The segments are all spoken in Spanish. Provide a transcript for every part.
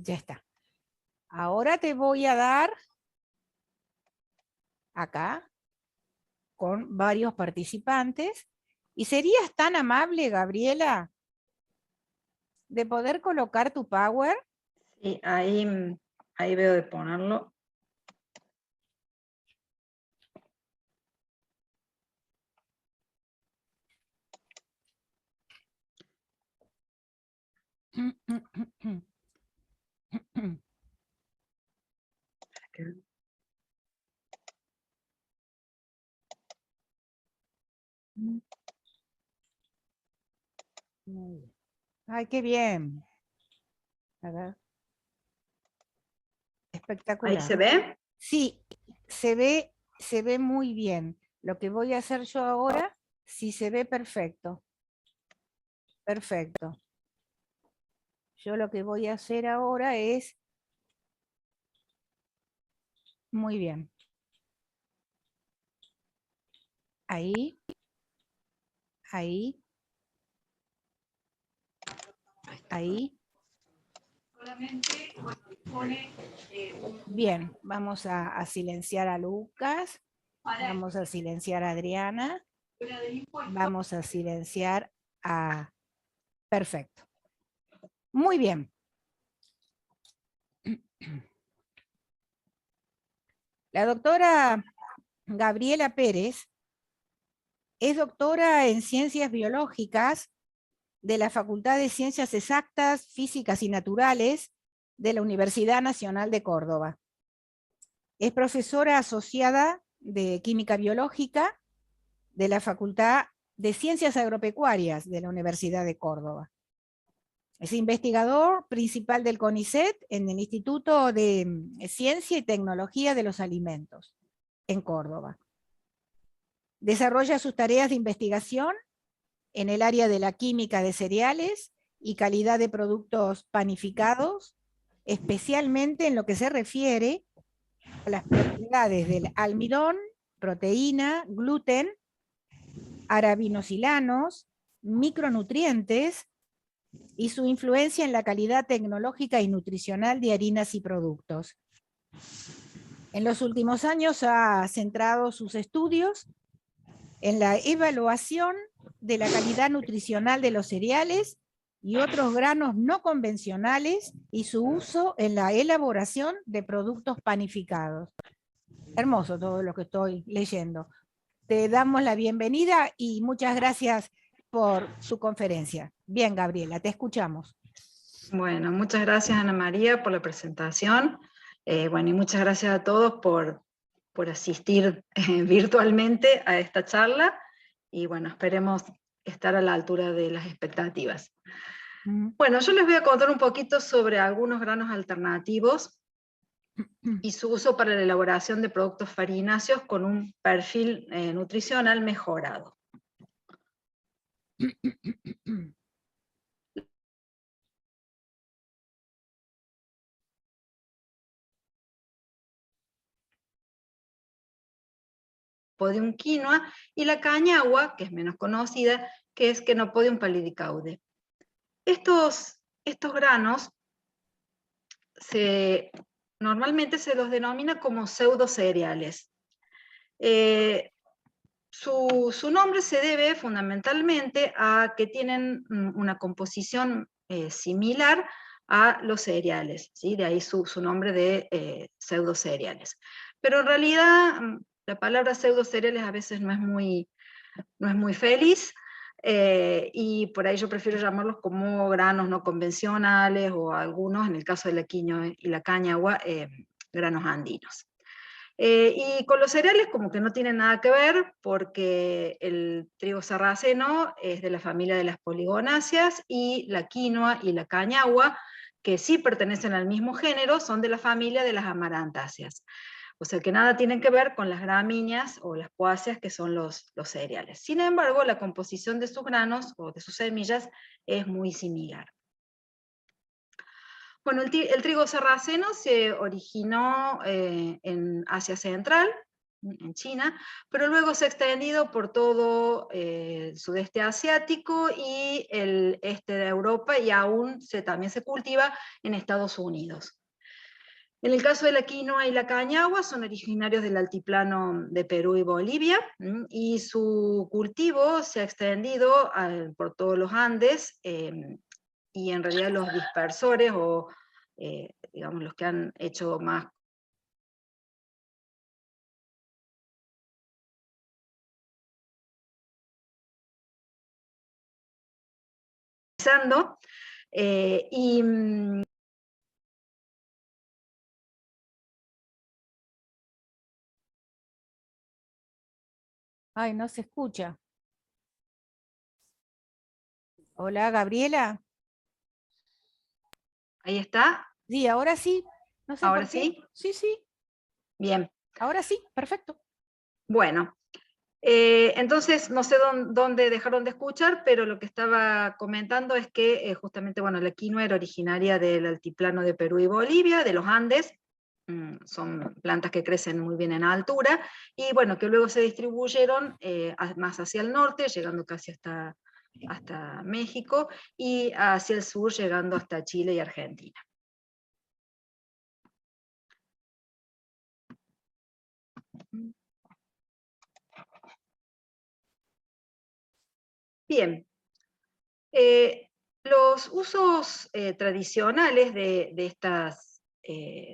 Ya está. Ahora te voy a dar acá con varios participantes. ¿Y serías tan amable, Gabriela, de poder colocar tu Power? Sí, ahí veo de ponerlo. Ay, qué bien. A ver, ¿Ahí se espectacular. ve? Sí, se ve muy bien. Lo que voy a hacer yo ahora, sí se ve perfecto. Perfecto. Yo lo que voy a hacer ahora es, muy bien. Ahí, ahí, ahí. Bien, vamos a silenciar a Lucas, vamos a silenciar a Adriana, vamos a silenciar a... Perfecto. Muy bien. La doctora Gabriela Pérez es doctora en Ciencias Biológicas de la Facultad de Ciencias Exactas, Físicas y Naturales de la Universidad Nacional de Córdoba. Es profesora asociada de Química Biológica de la Facultad de Ciencias Agropecuarias de la Universidad de Córdoba. Es investigador principal del CONICET en el Instituto de Ciencia y Tecnología de los Alimentos, en Córdoba. Desarrolla sus tareas de investigación en el área de la química de cereales y calidad de productos panificados, especialmente en lo que se refiere a las propiedades del almidón, proteína, gluten, arabinosilanos, micronutrientes y su influencia en la calidad tecnológica y nutricional de harinas y productos. En los últimos años ha centrado sus estudios en la evaluación de la calidad nutricional de los cereales y otros granos no convencionales y su uso en la elaboración de productos panificados. Hermoso todo lo que estoy leyendo. Te damos la bienvenida y muchas gracias por tu conferencia. Bien, Gabriela, te escuchamos. Bueno, muchas gracias Ana María por la presentación. Bueno, y muchas gracias a todos por asistir virtualmente a esta charla. Y bueno, esperemos estar a la altura de las expectativas. Bueno, yo les voy a contar un poquito sobre algunos granos alternativos y su uso para la elaboración de productos farináceos con un perfil nutricional mejorado. Chenopodium quinoa, y la cañagua, que es menos conocida, que es Chenopodium pallidicaude. Estos granos normalmente se los denomina como pseudocereales. Su nombre se debe fundamentalmente a que tienen una composición similar a los cereales, ¿sí? De ahí su nombre de pseudocereales. Pero en realidad la palabra pseudocereales a veces no es muy feliz, y por ahí yo prefiero llamarlos como granos no convencionales, o algunos, en el caso de la quinoa y la cañagua, granos andinos. Y con los cereales como que no tienen nada que ver, porque el trigo sarraceno es de la familia de las poligonáceas, y la quinoa y la cañagua, que sí pertenecen al mismo género, son de la familia de las amarantáceas. O sea que nada tienen que ver con las gramíneas o las poáceas, que son los cereales. Sin embargo, la composición de sus granos o de sus semillas es muy similar. Bueno, el trigo sarraceno se originó en Asia Central, en China, pero luego se ha extendido por todo el sudeste asiático y el este de Europa, y aún también se cultiva en Estados Unidos. En el caso de la quinoa y la cañagua, son originarios del altiplano de Perú y Bolivia, y su cultivo se ha extendido por todos los Andes, y en realidad los dispersores, o digamos los que han hecho más y Ay, no se escucha. Hola, Gabriela. ahí está, Sí, ahora sí. No sé ahora por qué. sí, Sí, sí. bien, Ahora sí, perfecto. bueno. Entonces, no sé dónde dejaron de escuchar, pero lo que estaba comentando es que justamente, bueno, la quinoa era originaria del altiplano de Perú y Bolivia, de los Andes. Son plantas que crecen muy bien en altura, y bueno, que luego se distribuyeron más hacia el norte, llegando casi hasta México, y hacia el sur, llegando hasta Chile y Argentina. Bien. Los usos tradicionales de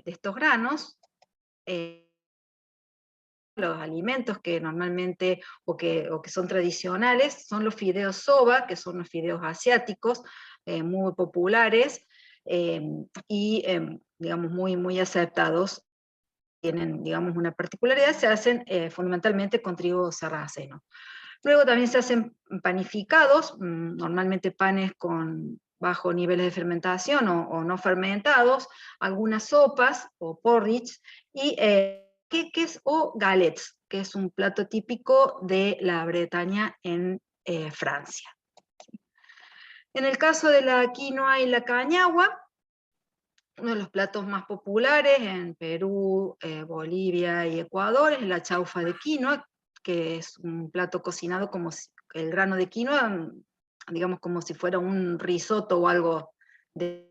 estos granos, los alimentos que normalmente o que son tradicionales, son los fideos soba, que son los fideos asiáticos, muy populares, y digamos muy aceptados. Tienen, digamos, una particularidad, se hacen fundamentalmente con trigo sarraceno. Luego también se hacen panificados, normalmente panes con bajo niveles de fermentación o no fermentados, algunas sopas o porridge, y queques o galets, que es un plato típico de la Bretaña en Francia. En el caso de la quinoa y la cañagua, uno de los platos más populares en Perú, Bolivia y Ecuador es la chaufa de quinoa, que es un plato cocinado como si el grano de quinoa, digamos como si fuera un risotto o algo, se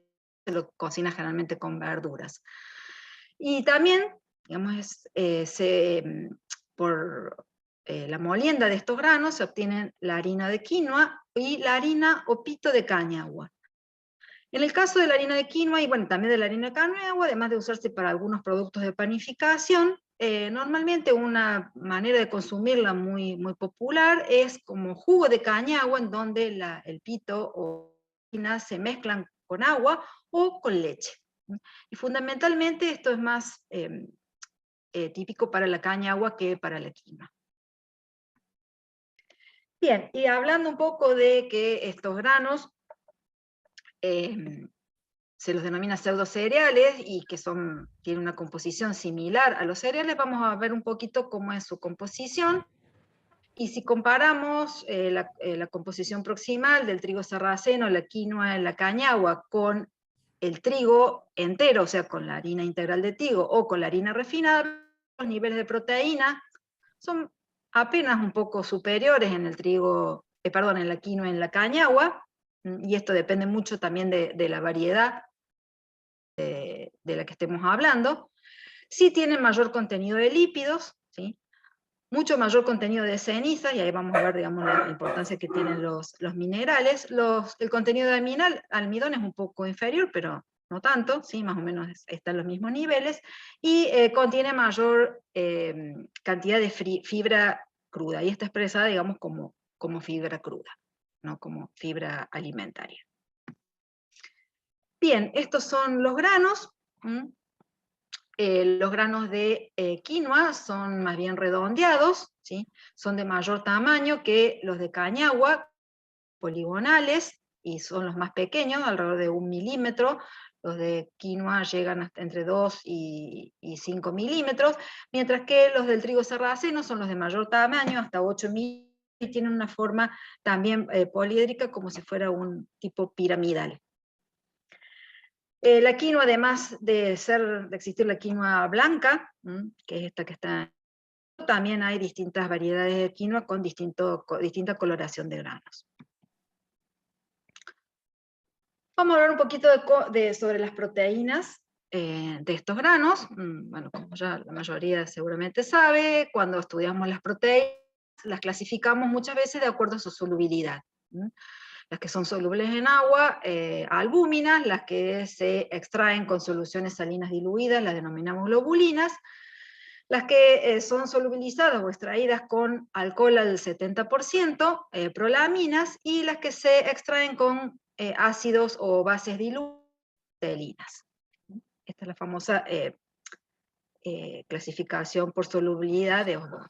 lo cocina generalmente con verduras. Y también, digamos, por la molienda de estos granos se obtienen la harina de quinoa y la harina o pito de cañagua. En el caso de la harina de quinoa, y bueno, también de la harina de cañagua, además de usarse para algunos productos de panificación, normalmente una manera de consumirla muy popular es como jugo de cañagua, en donde el pito o harina se mezclan con agua o con leche. Y fundamentalmente esto es más típico para la cañagua que para la quinoa. Bien, y hablando un poco de que estos granos se los denomina pseudocereales y que tienen una composición similar a los cereales, vamos a ver un poquito cómo es su composición. Y si comparamos la composición proximal del trigo sarraceno, la quinoa, la cañagua, con el trigo entero, o sea, con la harina integral de trigo o con la harina refinada, los niveles de proteína son apenas un poco superiores en el trigo, en la quinoa y en la cañagua, y esto depende mucho también de la variedad de la que estemos hablando. Sí tienen mayor contenido de lípidos, ¿sí? Mucho mayor contenido de cenizas, y ahí vamos a ver, digamos, la importancia que tienen los minerales. El contenido de almidón es un poco inferior, pero no tanto, ¿sí? Más o menos está en los mismos niveles, y contiene mayor cantidad de fibra cruda, y está expresada, digamos, como fibra cruda, no como fibra alimentaria. Bien, estos son los granos. Los granos de quinoa son más bien redondeados, ¿sí? Son de mayor tamaño que los de cañagua, poligonales, y son los más pequeños, alrededor de 1 milímetro. Los de quinoa llegan hasta entre 2 y 5 milímetros, mientras que los del trigo sarraceno son los de mayor tamaño, hasta 8 milímetros, y tienen una forma también poliédrica, como si fuera un tipo piramidal. La quinoa, además de existir la quinoa blanca, que es esta que está, también hay distintas variedades de quinoa con distinta coloración de granos. Vamos a hablar un poquito sobre las proteínas de estos granos. Bueno, como ya la mayoría seguramente sabe, cuando estudiamos las proteínas, las clasificamos muchas veces de acuerdo a su solubilidad. Las que son solubles en agua, albúminas; las que se extraen con soluciones salinas diluidas, las denominamos globulinas; las que son solubilizadas o extraídas con alcohol al 70%, prolaminas; y las que se extraen con ácidos o bases diluidas, proteínas. Esta es la famosa clasificación por solubilidad de O2.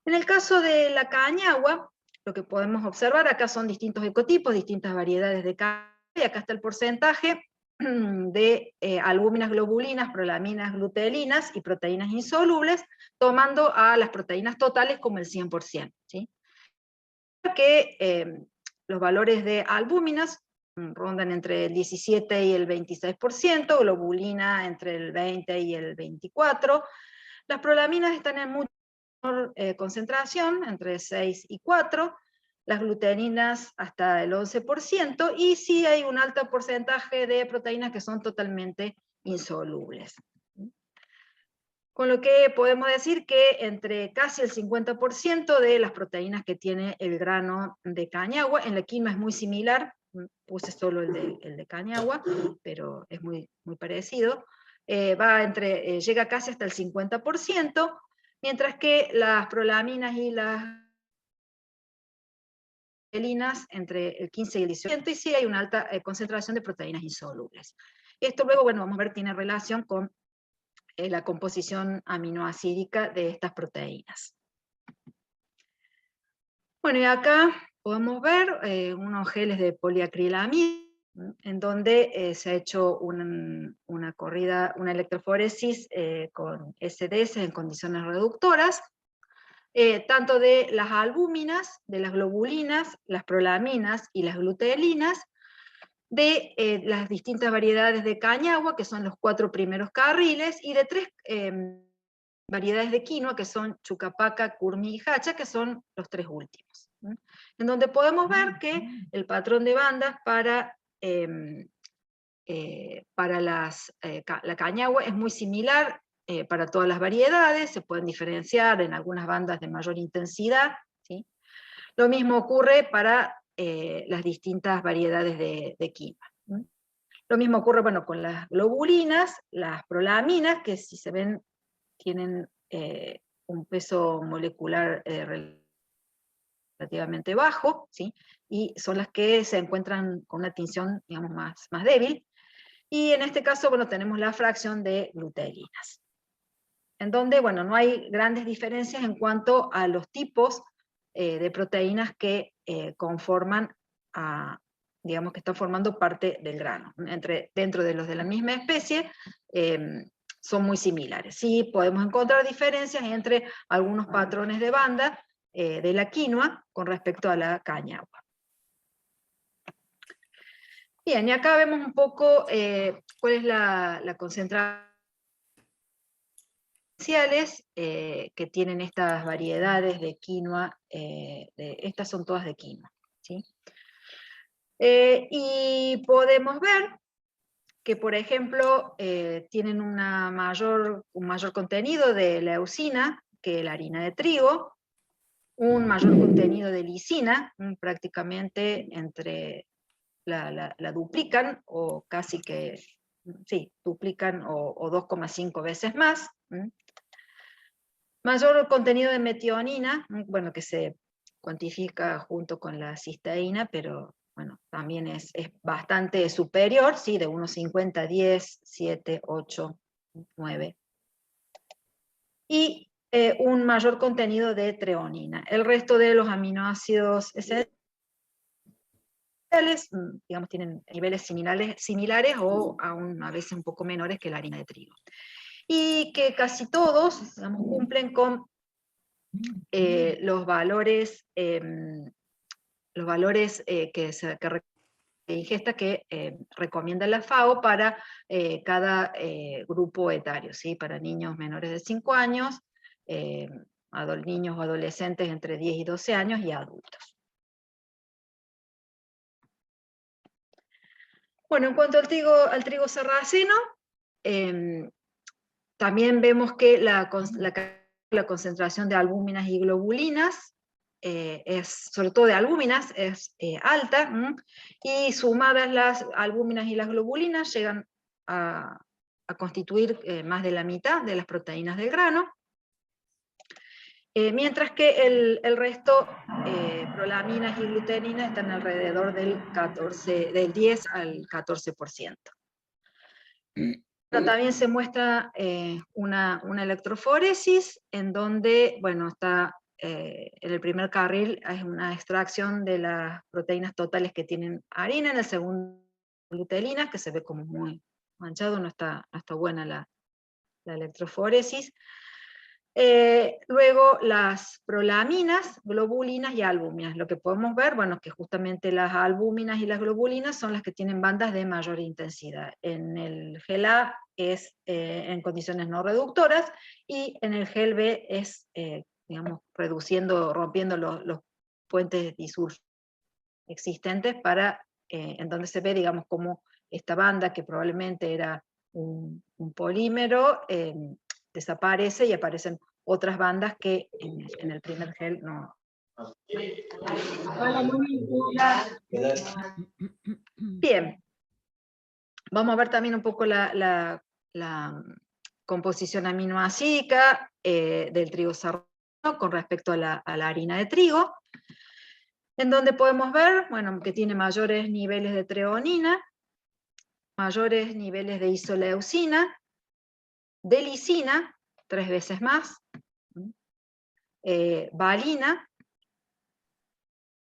En el caso de la cañagua, lo que podemos observar acá son distintos ecotipos, distintas variedades de caña, y acá está el porcentaje de albúminas, globulinas, prolaminas, gluteelinas y proteínas insolubles, tomando a las proteínas totales como el 100%. ¿Sí? Que los valores de albúminas rondan entre el 17 y el 26%, globulina entre el 20 y el 24%, las prolaminas están en mucha menor concentración, entre 6 y 4%, las gluteeninas hasta el 11%, y sí hay un alto porcentaje de proteínas que son totalmente insolubles. Con lo que podemos decir que entre casi el 50% de las proteínas que tiene el grano de cañagua, en la quinoa es muy similar, puse solo el de cañagua, pero es muy parecido, llega casi hasta el 50%, mientras que las prolaminas y las gluteelinas entre el 15 y el 18%, y sí hay una alta concentración de proteínas insolubles. Esto luego, bueno, vamos a ver, tiene relación con la composición aminoácidica de estas proteínas. Bueno, y acá podemos ver unos geles de poliacrilamida, en donde se ha hecho una electroforesis con SDS en condiciones reductoras, tanto de las albúminas, de las globulinas, las prolaminas y las gluteelinas, de las distintas variedades de cañagua, que son los 4 primeros carriles, y de 3 variedades de quinoa, que son chucapaca, curmi y hacha, que son los 3 últimos. En donde podemos ver que el patrón de bandas para la cañagua es muy similar para todas las variedades, se pueden diferenciar en algunas bandas de mayor intensidad, ¿sí? Lo mismo ocurre para las distintas variedades de quinoa. Lo mismo ocurre, bueno, con las globulinas, las prolaminas, que si se ven tienen un peso molecular relativamente bajo, ¿sí? Y son las que se encuentran con una tinción, digamos, más débil. Y en este caso, bueno, tenemos la fracción de gluteelinas, en donde, bueno, no hay grandes diferencias en cuanto a los tipos de proteínas que conforman digamos que están formando parte del grano. Dentro de los de la misma especie, son muy similares. Sí, podemos encontrar diferencias entre algunos patrones de banda de la quinoa con respecto a la cañagua. Bien, y acá vemos un poco cuál es la concentración que tienen estas variedades de quinoa, estas son todas de quinoa, ¿sí? Y podemos ver que, por ejemplo, tienen un mayor contenido de leucina que la harina de trigo, un mayor contenido de lisina, prácticamente la duplican, o casi que, sí, duplican o 2,5 veces más. Mayor contenido de metionina, bueno, que se cuantifica junto con la cisteína, pero bueno, también es bastante superior, ¿sí? De unos 50, 10, 7, 8, 9. Y un mayor contenido de treonina. El resto de los aminoácidos esenciales, digamos, tienen niveles similares o aún a veces un poco menores que la harina de trigo. Y que casi todos, digamos, cumplen con los valores que ingesta que recomienda la FAO para cada grupo etario, ¿sí? Para niños menores de 5 años, niños o adolescentes entre 10 y 12 años y adultos. Bueno, en cuanto al trigo sarraceno, también vemos que la concentración de albúminas y globulinas, sobre todo de albúminas, es alta, y sumadas las albúminas y las globulinas llegan a constituir más de la mitad de las proteínas del grano, mientras que el resto, prolaminas y gluteninas, están alrededor del 10 al 14%. Pero también se muestra una electroforesis, en donde, bueno, está en el primer carril es una extracción de las proteínas totales que tienen harina, en el segundo glutelinas, que se ve como muy manchado, no está buena la electroforesis. Luego las prolaminas, globulinas y albúminas. Lo que podemos ver, bueno, que justamente las albúminas y las globulinas son las que tienen bandas de mayor intensidad. En el gel A es en condiciones no reductoras, y en el gel B es, digamos, rompiendo los puentes disulfos existentes, en donde se ve, digamos, como esta banda, que probablemente era un polímero, desaparece y aparecen otras bandas que en el primer gel no. Bien, vamos a ver también un poco la composición aminoácidica del trigo sarraceno con respecto a la harina de trigo, en donde podemos ver, bueno, que tiene mayores niveles de treonina, mayores niveles de isoleucina, de lisina, 3 veces más, valina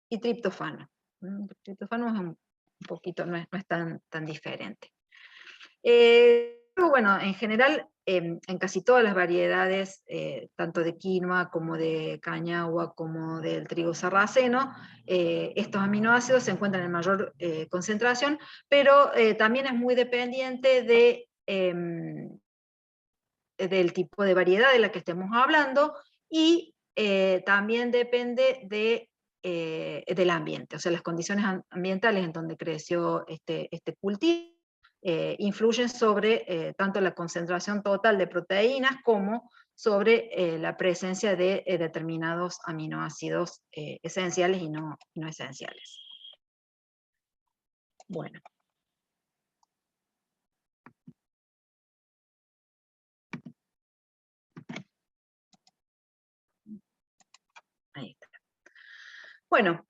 y triptofano. El triptofano es un poquito, no es tan diferente. Bueno, en general, en casi todas las variedades, tanto de quinoa como de cañagua, como del trigo sarraceno, estos aminoácidos se encuentran en mayor concentración, pero también es muy dependiente del tipo de variedad de la que estemos hablando, y también depende del ambiente, o sea, las condiciones ambientales en donde creció este cultivo influyen sobre tanto la concentración total de proteínas como sobre la presencia de determinados aminoácidos esenciales y no esenciales. Bueno. Ahí está. Bueno,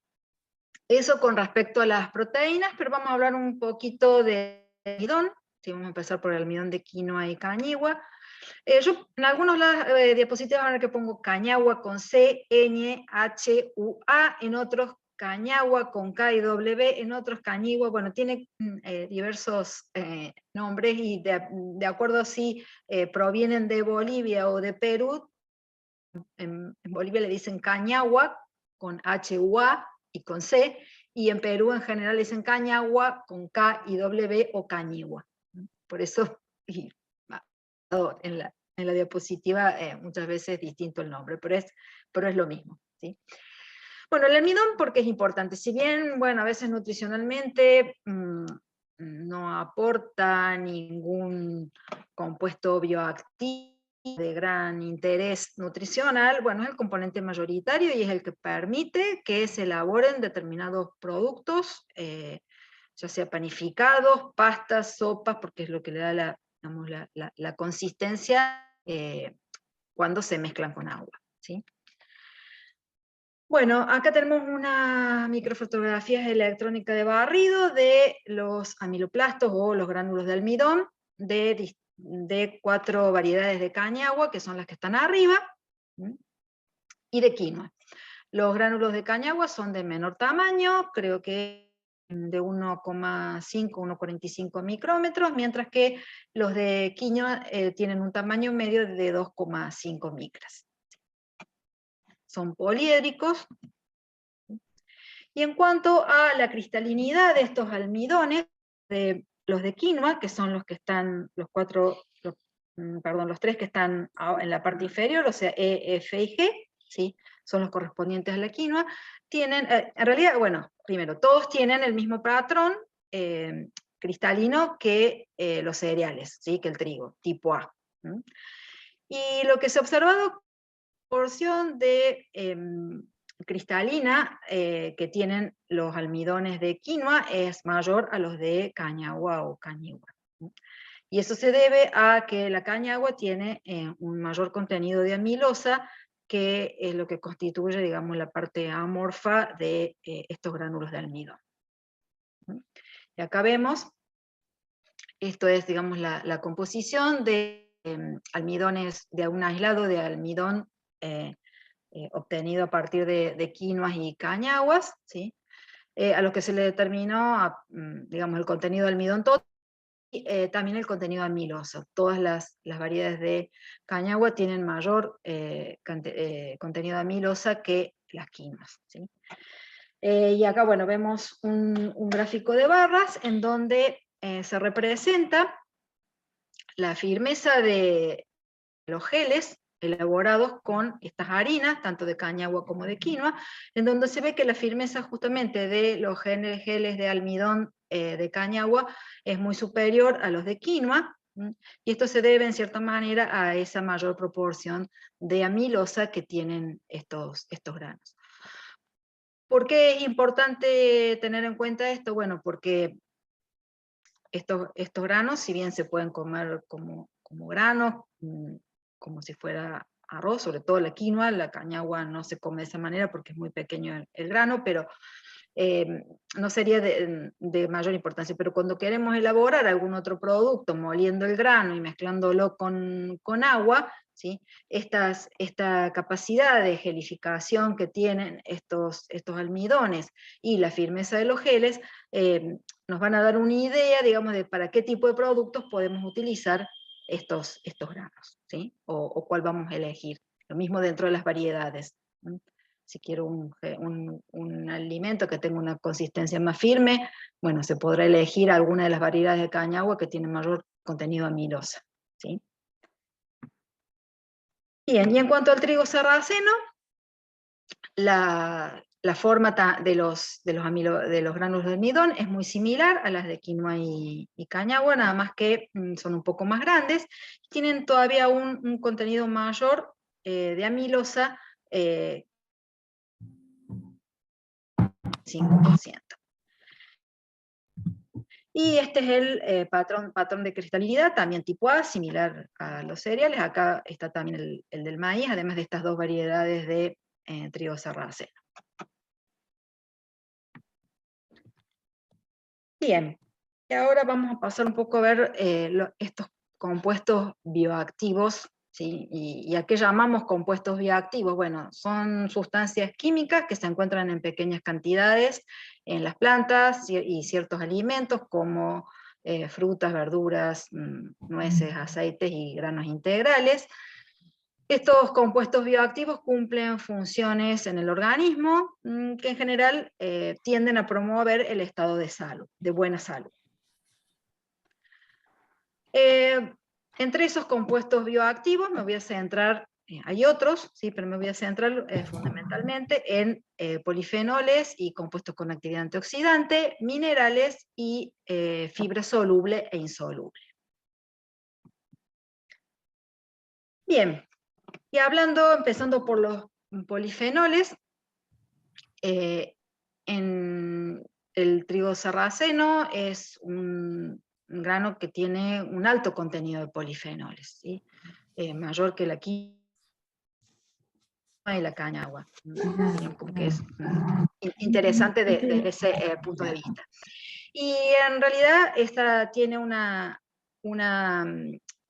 eso con respecto a las proteínas, pero vamos a hablar un poquito de almidón. Sí, vamos a empezar por el almidón de quinoa y cañigua. Yo en algunos diapositivas van a ver que pongo cañagua con C, Ñ, H, U, A, en otros cañagua con K y W, en otros cañigua. Bueno, tiene diversos nombres, y de acuerdo a si provienen de Bolivia o de Perú. En Bolivia le dicen cañagua con H, U, A y con C, y en Perú en general le dicen cañagua con K y W o cañigua. Por eso, en la diapositiva muchas veces es distinto el nombre, pero es lo mismo, ¿sí? Bueno, el almidón, porque es importante. Si bien, bueno, a veces nutricionalmente no aporta ningún compuesto bioactivo de gran interés nutricional, bueno, es el componente mayoritario y es el que permite que se elaboren determinados productos, ya sea panificados, pastas, sopas, porque es lo que le da la consistencia cuando se mezclan con agua, ¿sí? Bueno, acá tenemos una microfotografía electrónica de barrido de los amiloplastos o los gránulos de almidón de 4 variedades de cañagua, que son las que están arriba, y de quinoa. Los gránulos de cañagua son de menor tamaño, creo que de 1,5, 1,45 micrómetros, mientras que los de quinoa tienen un tamaño medio de 2,5 micras. Son poliédricos. Y en cuanto a la cristalinidad de estos almidones, los de quinoa, que son los que están, los perdón, los tres que están en la parte inferior, o sea, E, F y G, ¿sí? Son los correspondientes a la quinoa, tienen, en realidad, bueno, primero, todos tienen el mismo patrón cristalino que los cereales, ¿sí? Que el trigo, tipo A. Y lo que se ha observado, porción de cristalina que tienen los almidones de quinoa es mayor a los de cañagua o cañigua. Y eso se debe a que la cañagua tiene un mayor contenido de amilosa, que es lo que constituye, digamos, la parte amorfa de estos gránulos de almidón. Y acá vemos, esto es, digamos, la composición de almidones, de un aislado de almidón obtenido a partir de quinoas y cañaguas, ¿sí? A lo que se le determinó, digamos, el contenido de almidón total, y también el contenido de amilosa. Todas las variedades de cañagua tienen mayor contenido de amilosa que las quinoas, ¿sí? Y acá, bueno, vemos un gráfico de barras en donde se representa la firmeza de los geles elaborados con estas harinas, tanto de cañagua como de quinoa, en donde se ve que la firmeza justamente de los geles de almidón de cañagua es muy superior a los de quinoa, y esto se debe en cierta manera a esa mayor proporción de amilosa que tienen estos granos. ¿Por qué es importante tener en cuenta esto? Bueno, porque estos granos, si bien se pueden comer como granos, como si fuera arroz, sobre todo la quinoa, la cañagua no se come de esa manera porque es muy pequeño el grano, pero no sería de mayor importancia. Pero cuando queremos elaborar algún otro producto, moliendo el grano y mezclándolo con agua, ¿sí? Esta capacidad de gelificación que tienen estos almidones y la firmeza de los geles, nos van a dar una idea, digamos, de para qué tipo de productos podemos utilizar estos granos, ¿sí? O cuál vamos a elegir. Lo mismo dentro de las variedades. Si quiero un alimento que tenga una consistencia más firme, bueno, se podrá elegir alguna de las variedades de cañagua que tienen mayor contenido amilosa, ¿sí? Bien, y en cuanto al trigo sarraceno, la forma de los granos de almidón es muy similar a las de quinoa y cañagua, nada más que son un poco más grandes, tienen todavía un contenido mayor de amilosa, 5%. Y este es el patrón de cristalinidad, también tipo A, similar a los cereales. Acá está también el del maíz, además de estas dos variedades de trigo sarraceno. Bien, y ahora vamos a pasar un poco a ver estos compuestos bioactivos, ¿sí? ¿Y a qué llamamos compuestos bioactivos? Bueno, son sustancias químicas que se encuentran en pequeñas cantidades en las plantas y ciertos alimentos como frutas, verduras, nueces, aceites y granos integrales. Estos compuestos bioactivos cumplen funciones en el organismo que en general tienden a promover el estado de salud, de buena salud. Entre esos compuestos bioactivos me voy a centrar, hay otros, ¿sí? Pero me voy a centrar fundamentalmente en polifenoles y compuestos con actividad antioxidante, minerales y fibra soluble e insoluble. Bien, y empezando por los polifenoles, en el trigo sarraceno es un grano que tiene un alto contenido de polifenoles, ¿sí? Mayor que la quinoa y la cañagua, porque es interesante desde ese punto de vista. Y en realidad esta tiene una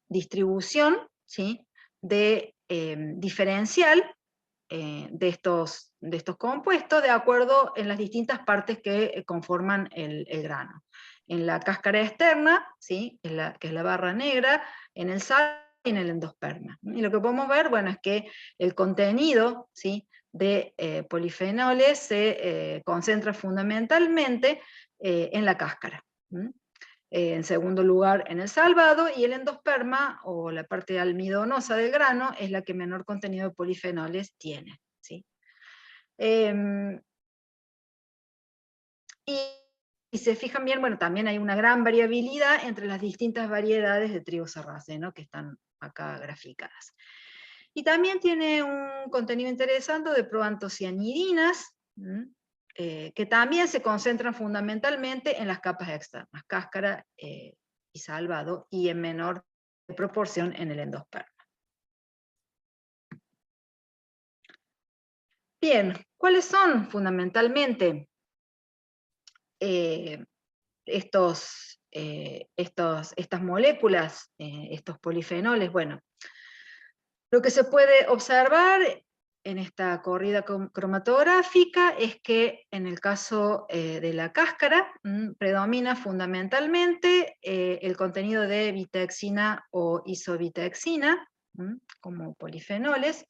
distribución, ¿sí? Diferencial de estos compuestos de acuerdo en las distintas partes que conforman el grano. En la cáscara externa, ¿sí? que es la barra negra, en el sal y en el endosperma. Y lo que podemos ver, bueno, es que el contenido, ¿sí? de polifenoles se concentra fundamentalmente en la cáscara. En segundo lugar en el salvado, y el endosperma, o la parte almidonosa del grano, es la que menor contenido de polifenoles tiene, ¿sí? Y se fijan bien, bueno, también hay una gran variabilidad entre las distintas variedades de trigo sarraceno que están acá graficadas. Y también tiene un contenido interesante de proantocianidinas, que también se concentran fundamentalmente en las capas externas, cáscara y salvado, y en menor proporción en el endosperma. Bien, ¿cuáles son fundamentalmente estas moléculas, estos polifenoles? Bueno, lo que se puede observar en esta corrida cromatográfica es que en el caso de la cáscara predomina fundamentalmente el contenido de vitexina o isobitexina como polifenoles,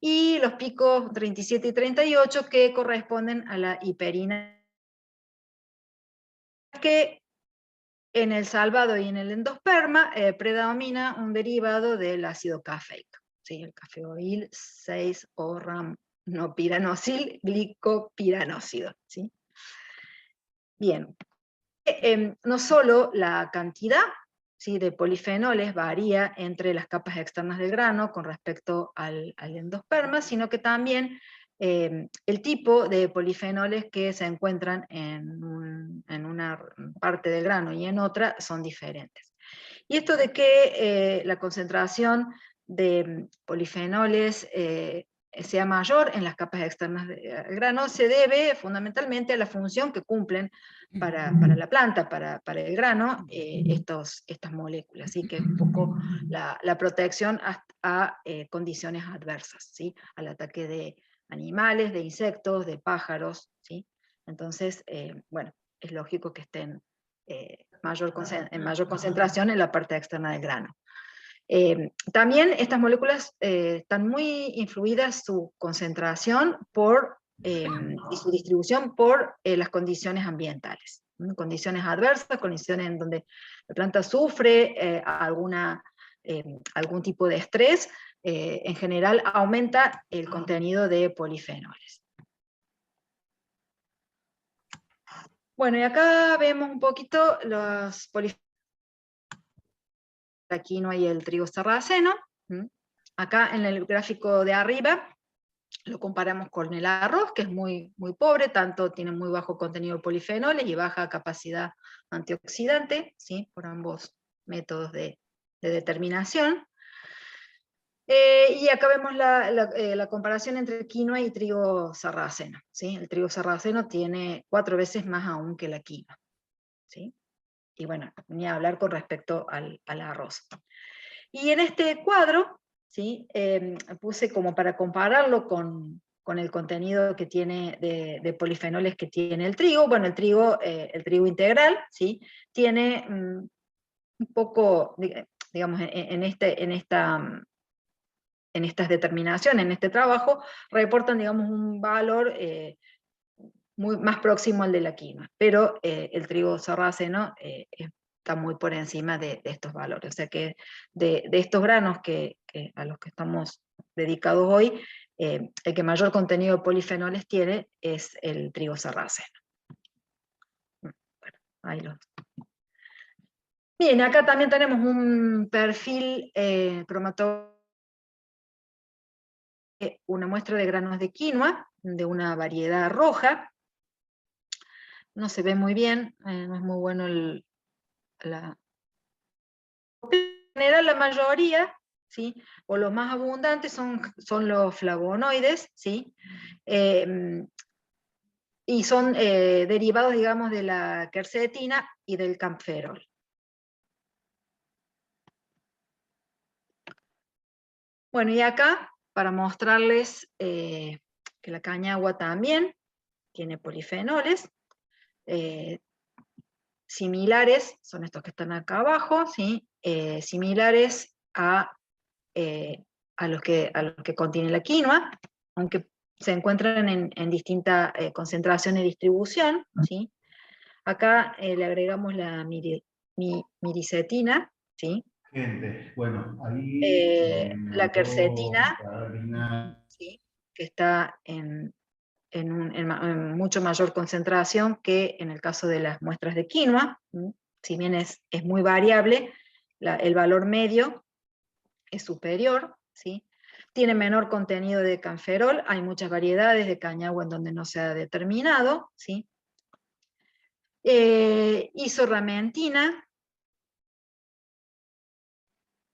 y los picos 37 y 38 que corresponden a la hiperina, que en el salvado y en el endosperma predomina un derivado del ácido cafeico, ¿sí? El cafeoil 6 o ramnopiranosil glicopiranósido, ¿sí? Bien, no solo la cantidad, ¿sí?, de polifenoles varía entre las capas externas del grano con respecto al endosperma, sino que también el tipo de polifenoles que se encuentran en una parte del grano y en otra son diferentes. Y esto de que la concentración de polifenoles sea mayor en las capas externas del grano se debe fundamentalmente a la función que cumplen para la planta, para el grano, estas moléculas. Así que es un poco la protección a condiciones adversas, ¿sí? Al ataque de animales, de insectos, de pájaros, ¿sí? Entonces, bueno, es lógico que estén en mayor concentración en la parte externa del grano. También estas moléculas están muy influidas su concentración y su distribución por las condiciones ambientales. Condiciones adversas, condiciones en donde la planta sufre algún tipo de estrés, en general aumenta el contenido de polifenoles. Bueno, y acá vemos un poquito los polifenoles. Aquí no hay el trigo sarraceno. Acá en el gráfico de arriba lo comparamos con el arroz, que es muy, muy pobre, tanto tiene muy bajo contenido de polifenoles y baja capacidad antioxidante, ¿sí?, por ambos métodos de determinación. Y acá vemos la comparación entre quinoa y trigo sarraceno, ¿sí? El trigo sarraceno tiene 4 veces más aún que la quinoa, ¿sí? Y bueno, ni a hablar con respecto al arroz. Y en este cuadro, ¿sí?, puse como para compararlo con el contenido que tiene de polifenoles que tiene el trigo. Bueno, el trigo integral, ¿sí?, tiene un poco, digamos, en estas determinaciones, en este trabajo, reportan, digamos, un valor más próximo al de la quinoa, pero el trigo sarraceno está muy por encima de estos valores. O sea que de estos granos a los que estamos dedicados hoy, el que mayor contenido de polifenoles tiene es el trigo sarraceno. Bueno, ahí lo... Bien, acá también tenemos un perfil cromatográfico, una muestra de granos de quinoa, de una variedad roja. No se ve muy bien, no es muy bueno en general la mayoría, ¿sí?, o los más abundantes son los flavonoides, ¿sí?, y son derivados, digamos, de la quercetina y del camferol. Bueno, y acá, para mostrarles que la cañagua también tiene polifenoles, similares, son estos que están acá abajo, ¿sí?, similares a los que contiene la quinoa, aunque se encuentran en distinta concentración y distribución, ¿sí? Acá le agregamos la miricetina, ¿sí? Gente, bueno, ahí La quercetina, Carolina. ¿sí? Que está en mucho mayor concentración que en el caso de las muestras de quinoa. Si bien es muy variable, el valor medio es superior, ¿sí? Tiene menor contenido de canferol, hay muchas variedades de cañagua en donde no se ha determinado, ¿sí? Isorramentina,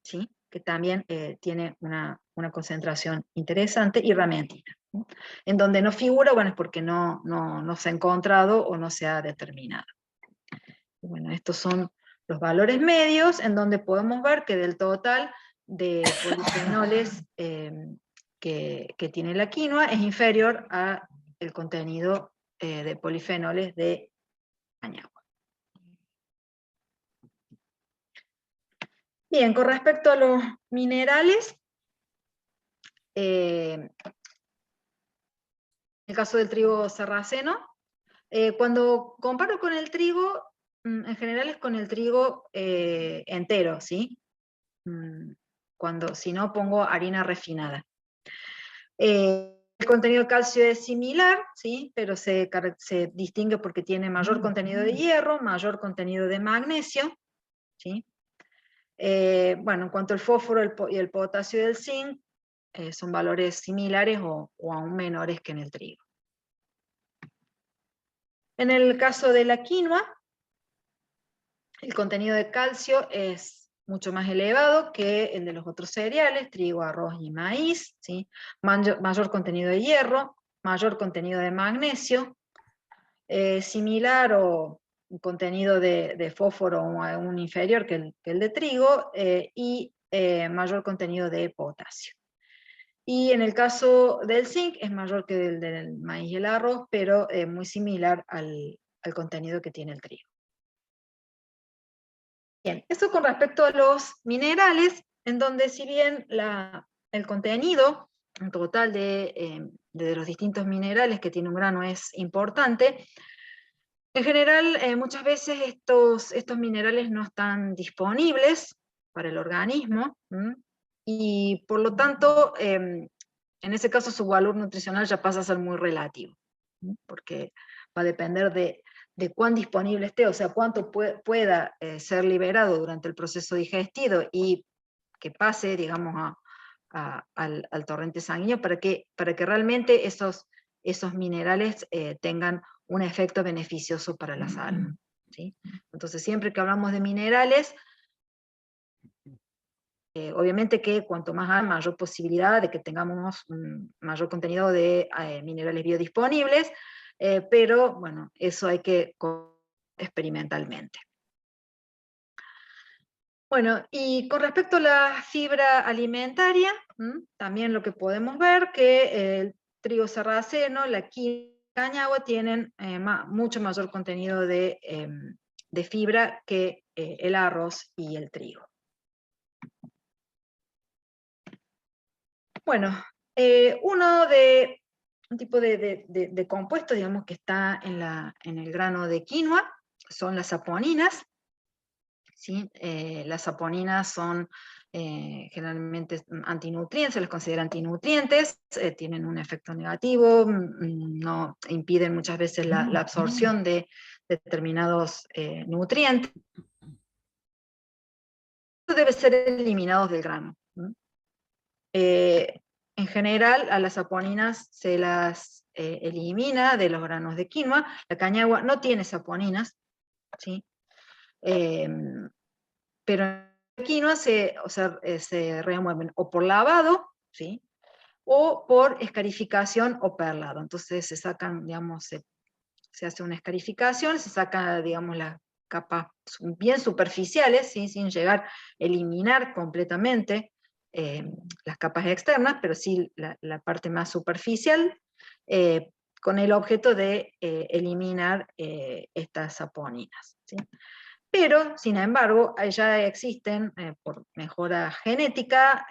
¿sí? Que también tiene una concentración interesante, y ramentina, ¿no? En donde no figura, bueno, es porque no se ha encontrado o no se ha determinado. Bueno, estos son los valores medios, en donde podemos ver que del total de polifenoles que tiene la quinoa es inferior al contenido de polifenoles de cañagua. Bien, con respecto a los minerales, en el caso del trigo sarraceno, cuando comparo con el trigo, en general es con el trigo entero, ¿sí? Si no, pongo harina refinada. El contenido de calcio es similar, ¿sí? Pero se distingue porque tiene mayor contenido de hierro, mayor contenido de magnesio, ¿sí? Bueno, en cuanto al fósforo y el potasio y el zinc, son valores similares o aún menores que en el trigo. En el caso de la quinoa, el contenido de calcio es mucho más elevado que el de los otros cereales, trigo, arroz y maíz, ¿sí? Mayor contenido de hierro, mayor contenido de magnesio, similar o un contenido de fósforo aún inferior que el de trigo, y mayor contenido de potasio. Y en el caso del zinc es mayor que el del maíz y el arroz, pero muy similar al contenido que tiene el trigo. Bien, esto con respecto a los minerales, en donde si bien el contenido en total de los distintos minerales que tiene un grano es importante, en general muchas veces estos minerales no están disponibles para el organismo, y por lo tanto, en ese caso su valor nutricional ya pasa a ser muy relativo, porque va a depender de cuán disponible esté, o sea, cuánto pueda ser liberado durante el proceso digestivo y que pase, digamos, al torrente sanguíneo para que realmente esos minerales tengan un efecto beneficioso para la salud, ¿sí? Entonces, siempre que hablamos de minerales, obviamente que cuanto más hay, mayor posibilidad de que tengamos un mayor contenido de minerales biodisponibles, pero bueno, eso hay que experimentalmente. Bueno, y con respecto a la fibra alimentaria, también lo que podemos ver que el trigo sarraceno, la quinoa, cañagua tienen mucho mayor contenido de fibra que el arroz y el trigo. Bueno, un tipo de compuesto, digamos, que está en el grano de quinoa, son las saponinas, ¿sí? Las saponinas son generalmente antinutrientes, se les considera antinutrientes, tienen un efecto negativo, no impiden muchas veces la absorción de determinados nutrientes. Debe ser eliminados del grano. En general, a las saponinas se las elimina de los granos de quinoa. La cañagua no tiene saponinas, ¿sí? Pero la quinoa se remueven o por lavado, ¿sí? O por escarificación o perlado. Entonces se sacan, digamos, se hace una escarificación, se saca, digamos, las capas bien superficiales, ¿sí? Sin llegar a eliminar completamente las capas externas, pero sí la parte más superficial, con el objeto de eliminar estas saponinas, ¿sí? Pero, sin embargo, ya existen, por mejora genética,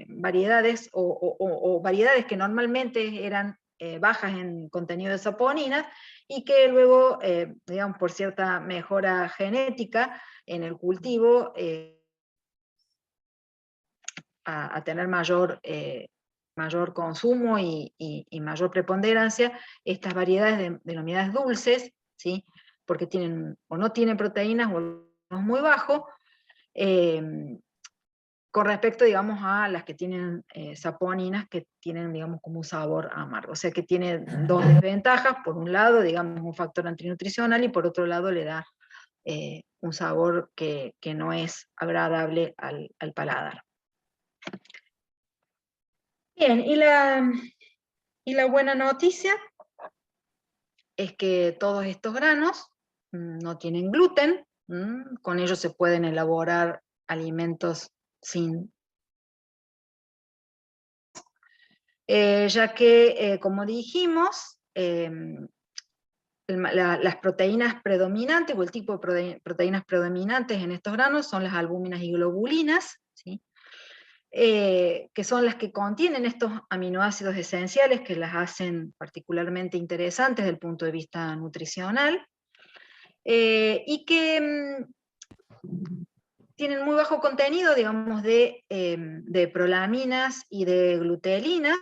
variedades o variedades que normalmente eran bajas en contenido de saponinas, y que luego, digamos, por cierta mejora genética en el cultivo, a tener mayor consumo y mayor preponderancia estas variedades denominadas dulces, ¿sí? Porque tienen o no tienen proteínas o es muy bajo, con respecto, digamos, a las que tienen saponinas, que tienen, digamos, como un sabor amargo. O sea que tiene dos desventajas: por un lado, digamos, un factor antinutricional, y por otro lado le da un sabor que no es agradable al paladar. Bien, y la buena noticia es que todos estos granos no tienen gluten, con ellos se pueden elaborar alimentos sin... ya que, como dijimos, las proteínas predominantes, o el tipo de proteínas predominantes en estos granos son las albúminas y globulinas, ¿sí? Que son las que contienen estos aminoácidos esenciales que las hacen particularmente interesantes desde el punto de vista nutricional, y que tienen muy bajo contenido, digamos, de prolaminas y de gluteína.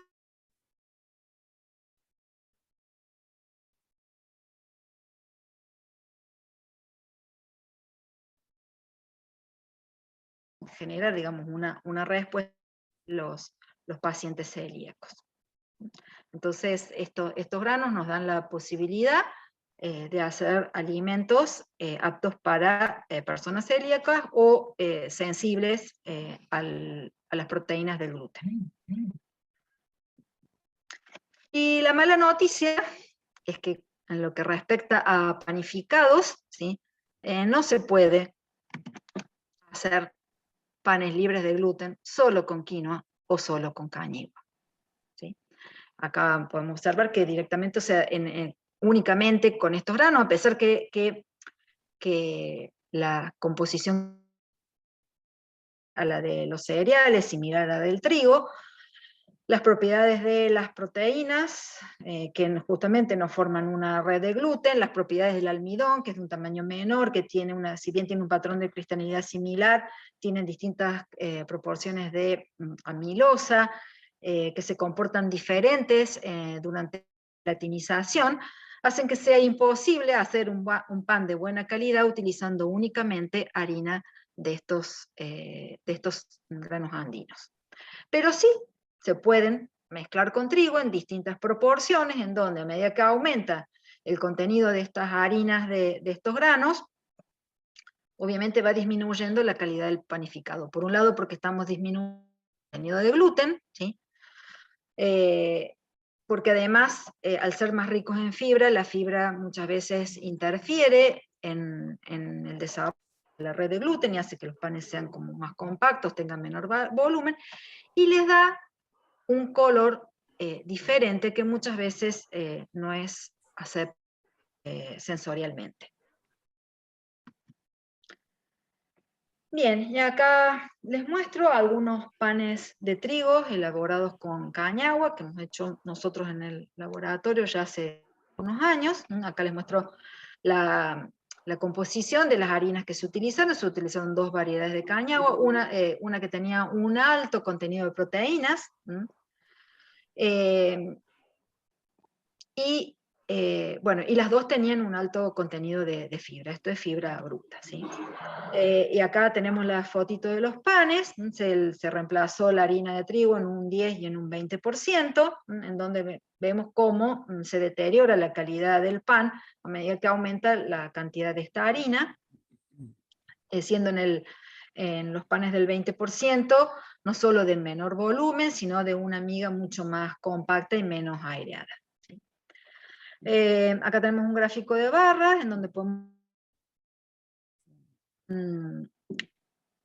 Generar, digamos, una respuesta a los pacientes celíacos. Entonces, estos granos nos dan la posibilidad de hacer alimentos aptos para personas celíacas o sensibles a las proteínas del gluten. Y la mala noticia es que en lo que respecta a panificados, ¿sí? No se puede hacer panes libres de gluten solo con quinoa o solo con cañigua, ¿sí? Acá podemos observar que directamente, o sea, únicamente con estos granos, a pesar que la composición a la de los cereales, similar a la del trigo, las propiedades de las proteínas, que justamente no forman una red de gluten, las propiedades del almidón, que es de un tamaño menor, que tiene si bien tiene un patrón de cristalinidad similar, tienen distintas proporciones de amilosa, que se comportan diferentes durante la latinización, hacen que sea imposible hacer un pan de buena calidad utilizando únicamente harina de estos granos andinos. Pero sí se pueden mezclar con trigo en distintas proporciones, en donde a medida que aumenta el contenido de estas harinas de estos granos, obviamente va disminuyendo la calidad del panificado. Por un lado, porque estamos disminuyendo el contenido de gluten, ¿sí? Porque además, al ser más ricos en fibra, la fibra muchas veces interfiere en el desarrollo de la red de gluten y hace que los panes sean como más compactos, tengan menor volumen, y les da un color diferente que muchas veces no es aceptable sensorialmente. Bien, y acá les muestro algunos panes de trigo elaborados con cañagua, que hemos hecho nosotros en el laboratorio ya hace unos años. Acá les muestro la composición de las harinas que se utilizaron. Se utilizaron dos variedades de cañagua, una que tenía un alto contenido de proteínas, y las dos tenían un alto contenido de fibra. Esto es fibra bruta, ¿sí? Y acá tenemos la fotito de los panes. Se reemplazó la harina de trigo en un 10 y en un 20%, en donde vemos cómo se deteriora la calidad del pan a medida que aumenta la cantidad de esta harina, siendo en los panes del 20%, no solo de menor volumen, sino de una miga mucho más compacta y menos aireada. Acá tenemos un gráfico de barras en donde podemos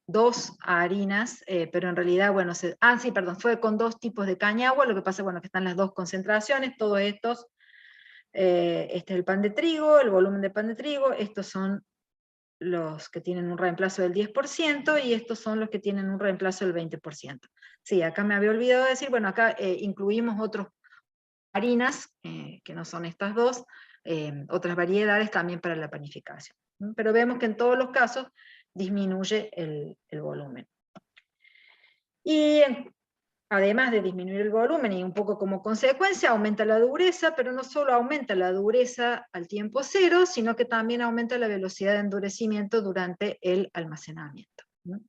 dos harinas, pero en realidad, bueno, fue con dos tipos de cañagua. Lo que pasa, bueno, que están las dos concentraciones, todos estos, este es el pan de trigo, el volumen de pan de trigo, estos son los que tienen un reemplazo del 10%, y estos son los que tienen un reemplazo del 20%. Sí, acá me había olvidado decir, bueno, acá incluimos otros harinas, que no son estas dos, otras variedades también para la panificación. Pero vemos que en todos los casos disminuye el volumen. Y además de disminuir el volumen y un poco como consecuencia, aumenta la dureza, pero no solo aumenta la dureza al tiempo cero, sino que también aumenta la velocidad de endurecimiento durante el almacenamiento.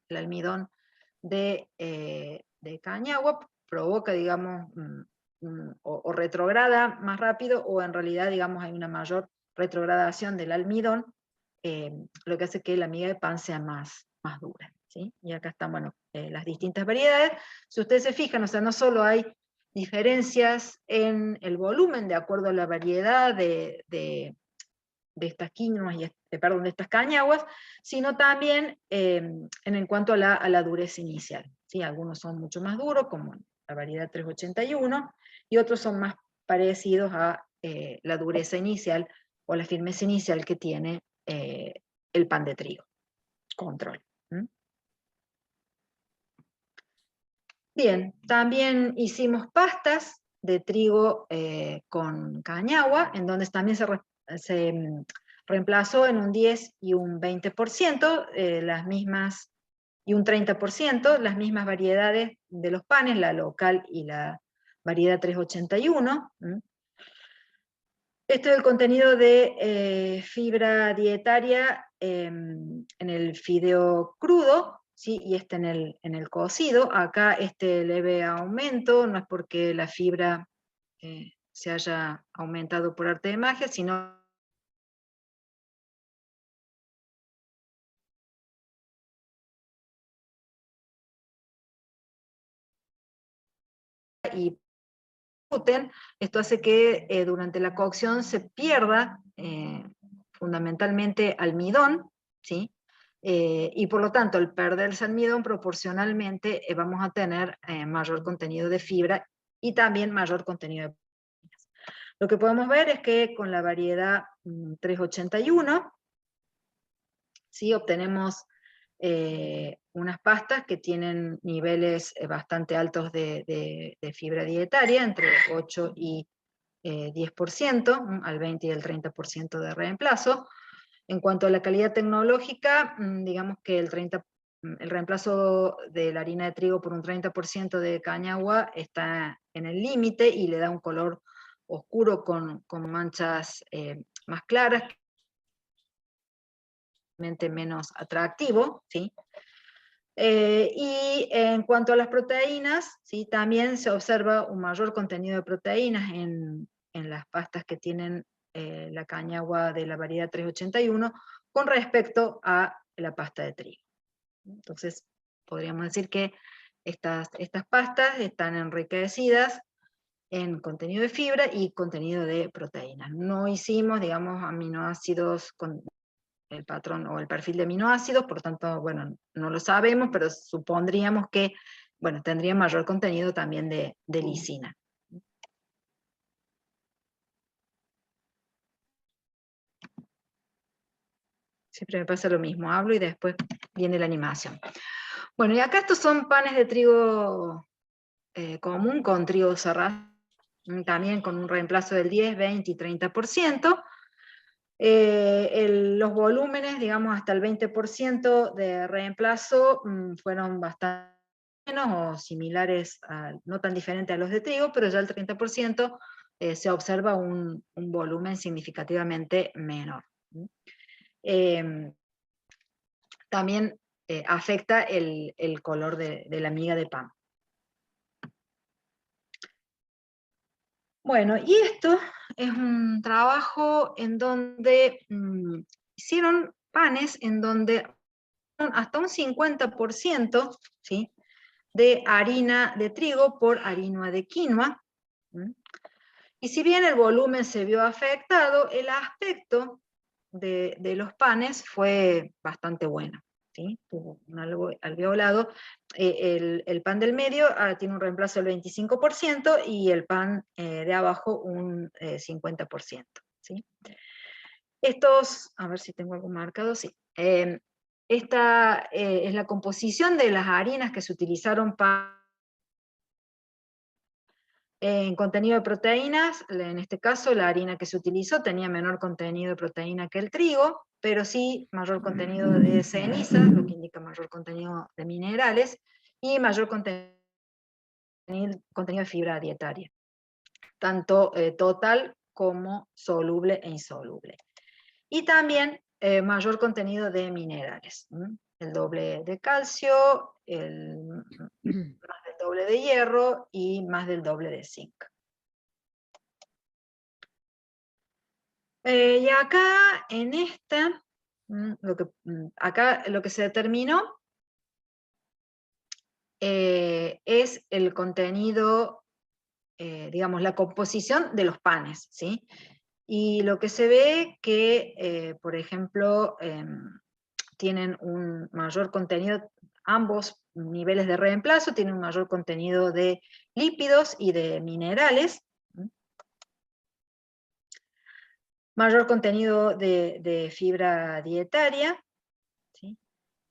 El almidón de cañagua provoca, digamos, o retrograda más rápido, o en realidad, digamos, hay una mayor retrogradación del almidón, lo que hace que la miga de pan sea más dura. ¿Sí? Y acá están, bueno, las distintas variedades. Si ustedes se fijan, o sea, no solo hay diferencias en el volumen de acuerdo a la variedad de estas quinoas, perdón, de estas cañaguas, sino también en cuanto a la dureza inicial. ¿Sí? Algunos son mucho más duros, como la variedad 381, y otros son más parecidos a la dureza inicial o la firmeza inicial que tiene el pan de trigo. Control. Bien, también hicimos pastas de trigo con cañagua, en donde también se reemplazó en un 10 y un 20%, las mismas, y un 30%, las mismas variedades de los panes, la local y la variedad 381. Esto es el contenido de fibra dietaria en el fideo crudo, ¿sí? Y en el cocido. Acá este leve aumento no es porque la fibra se haya aumentado por arte de magia, sino y gluten. Esto hace que durante la cocción se pierda fundamentalmente almidón, ¿sí? Y por lo tanto, al perderse almidón, proporcionalmente vamos a tener mayor contenido de fibra y también mayor contenido de proteínas. Lo que podemos ver es que con la variedad 381, ¿sí? Obtenemos unas pastas que tienen niveles bastante altos de fibra dietaria, entre 8 y 10%, al 20 y el 30% de reemplazo. En cuanto a la calidad tecnológica, digamos que el reemplazo de la harina de trigo por un 30% de cañagua está en el límite y le da un color oscuro con manchas más claras, menos atractivo, ¿sí? Y en cuanto a las proteínas, ¿sí? También se observa un mayor contenido de proteínas en las pastas que tienen la cañagua de la variedad 381 con respecto a la pasta de trigo. Entonces, podríamos decir que estas pastas están enriquecidas en contenido de fibra y contenido de proteínas. No hicimos, digamos, aminoácidos con el patrón o el perfil de aminoácidos, por lo tanto, bueno, no lo sabemos, pero supondríamos que, bueno, tendría mayor contenido también de lisina. Siempre me pasa lo mismo, hablo y después viene la animación. Bueno, y acá estos son panes de trigo común con trigo sarraceno, también con un reemplazo del 10, 20 y 30%. Los volúmenes, digamos, hasta el 20% de reemplazo fueron bastante menos o similares, no tan diferentes a los de trigo, pero ya el 30% se observa un volumen significativamente menor. También afecta el color de la miga de pan. Bueno, y esto es un trabajo en donde hicieron panes en donde hasta un 50%, ¿sí?, de harina de trigo por harina de quinoa. Y si bien el volumen se vio afectado, el aspecto de los panes fue bastante bueno. ¿Sí? Tuvo un alveolado. El pan del medio tiene un reemplazo del 25% y el pan de abajo un 50%. ¿Sí? Estos, a ver si tengo algo marcado, sí. Esta es la composición de las harinas que se utilizaron para En contenido de proteínas, en este caso la harina que se utilizó tenía menor contenido de proteína que el trigo, pero sí mayor contenido de ceniza, lo que indica mayor contenido de minerales, y mayor contenido de fibra dietaria, tanto total como soluble e insoluble. Y también mayor contenido de minerales, el doble de calcio, más del doble de hierro y más del doble de zinc. Y acá, en esta, acá lo que se determinó es el contenido, digamos, la composición de los panes, ¿sí? Y lo que se ve que, por ejemplo, tienen un mayor contenido, ambos niveles de reemplazo tienen un mayor contenido de lípidos y de minerales, mayor contenido de fibra dietaria, ¿sí?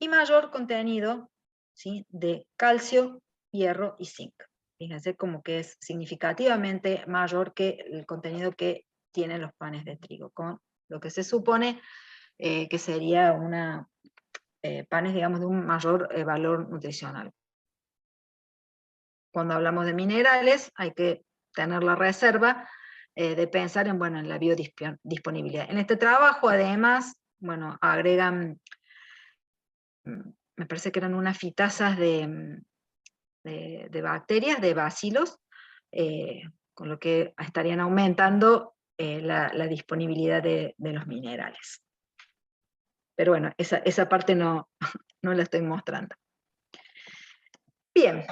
Y mayor contenido, ¿sí?, de calcio, hierro y zinc. Fíjense como que es significativamente mayor que el contenido que tienen los panes de trigo, con lo que se supone que sería panes, digamos, de un mayor valor nutricional. Cuando hablamos de minerales, hay que tener la reserva de pensar en, bueno, en la biodisponibilidad. En este trabajo, además, bueno, agregan, me parece que eran unas fitasas de bacterias, de bacilos, con lo que estarían aumentando la disponibilidad de los minerales. Pero bueno, esa parte no la estoy mostrando. Bien,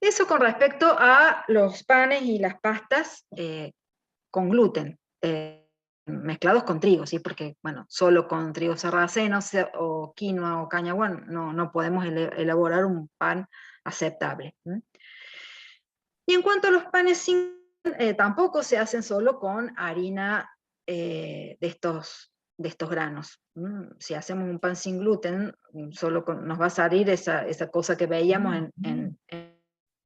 eso con respecto a los panes y las pastas con gluten, mezclados con trigo, ¿sí? Porque, bueno, solo con trigo sarraceno o quinoa o cañagua no podemos elaborar un pan aceptable. Y en cuanto a los panes sin tampoco se hacen solo con harina de estos granos. Si hacemos un pan sin gluten, solo nos va a salir esa cosa que veíamos en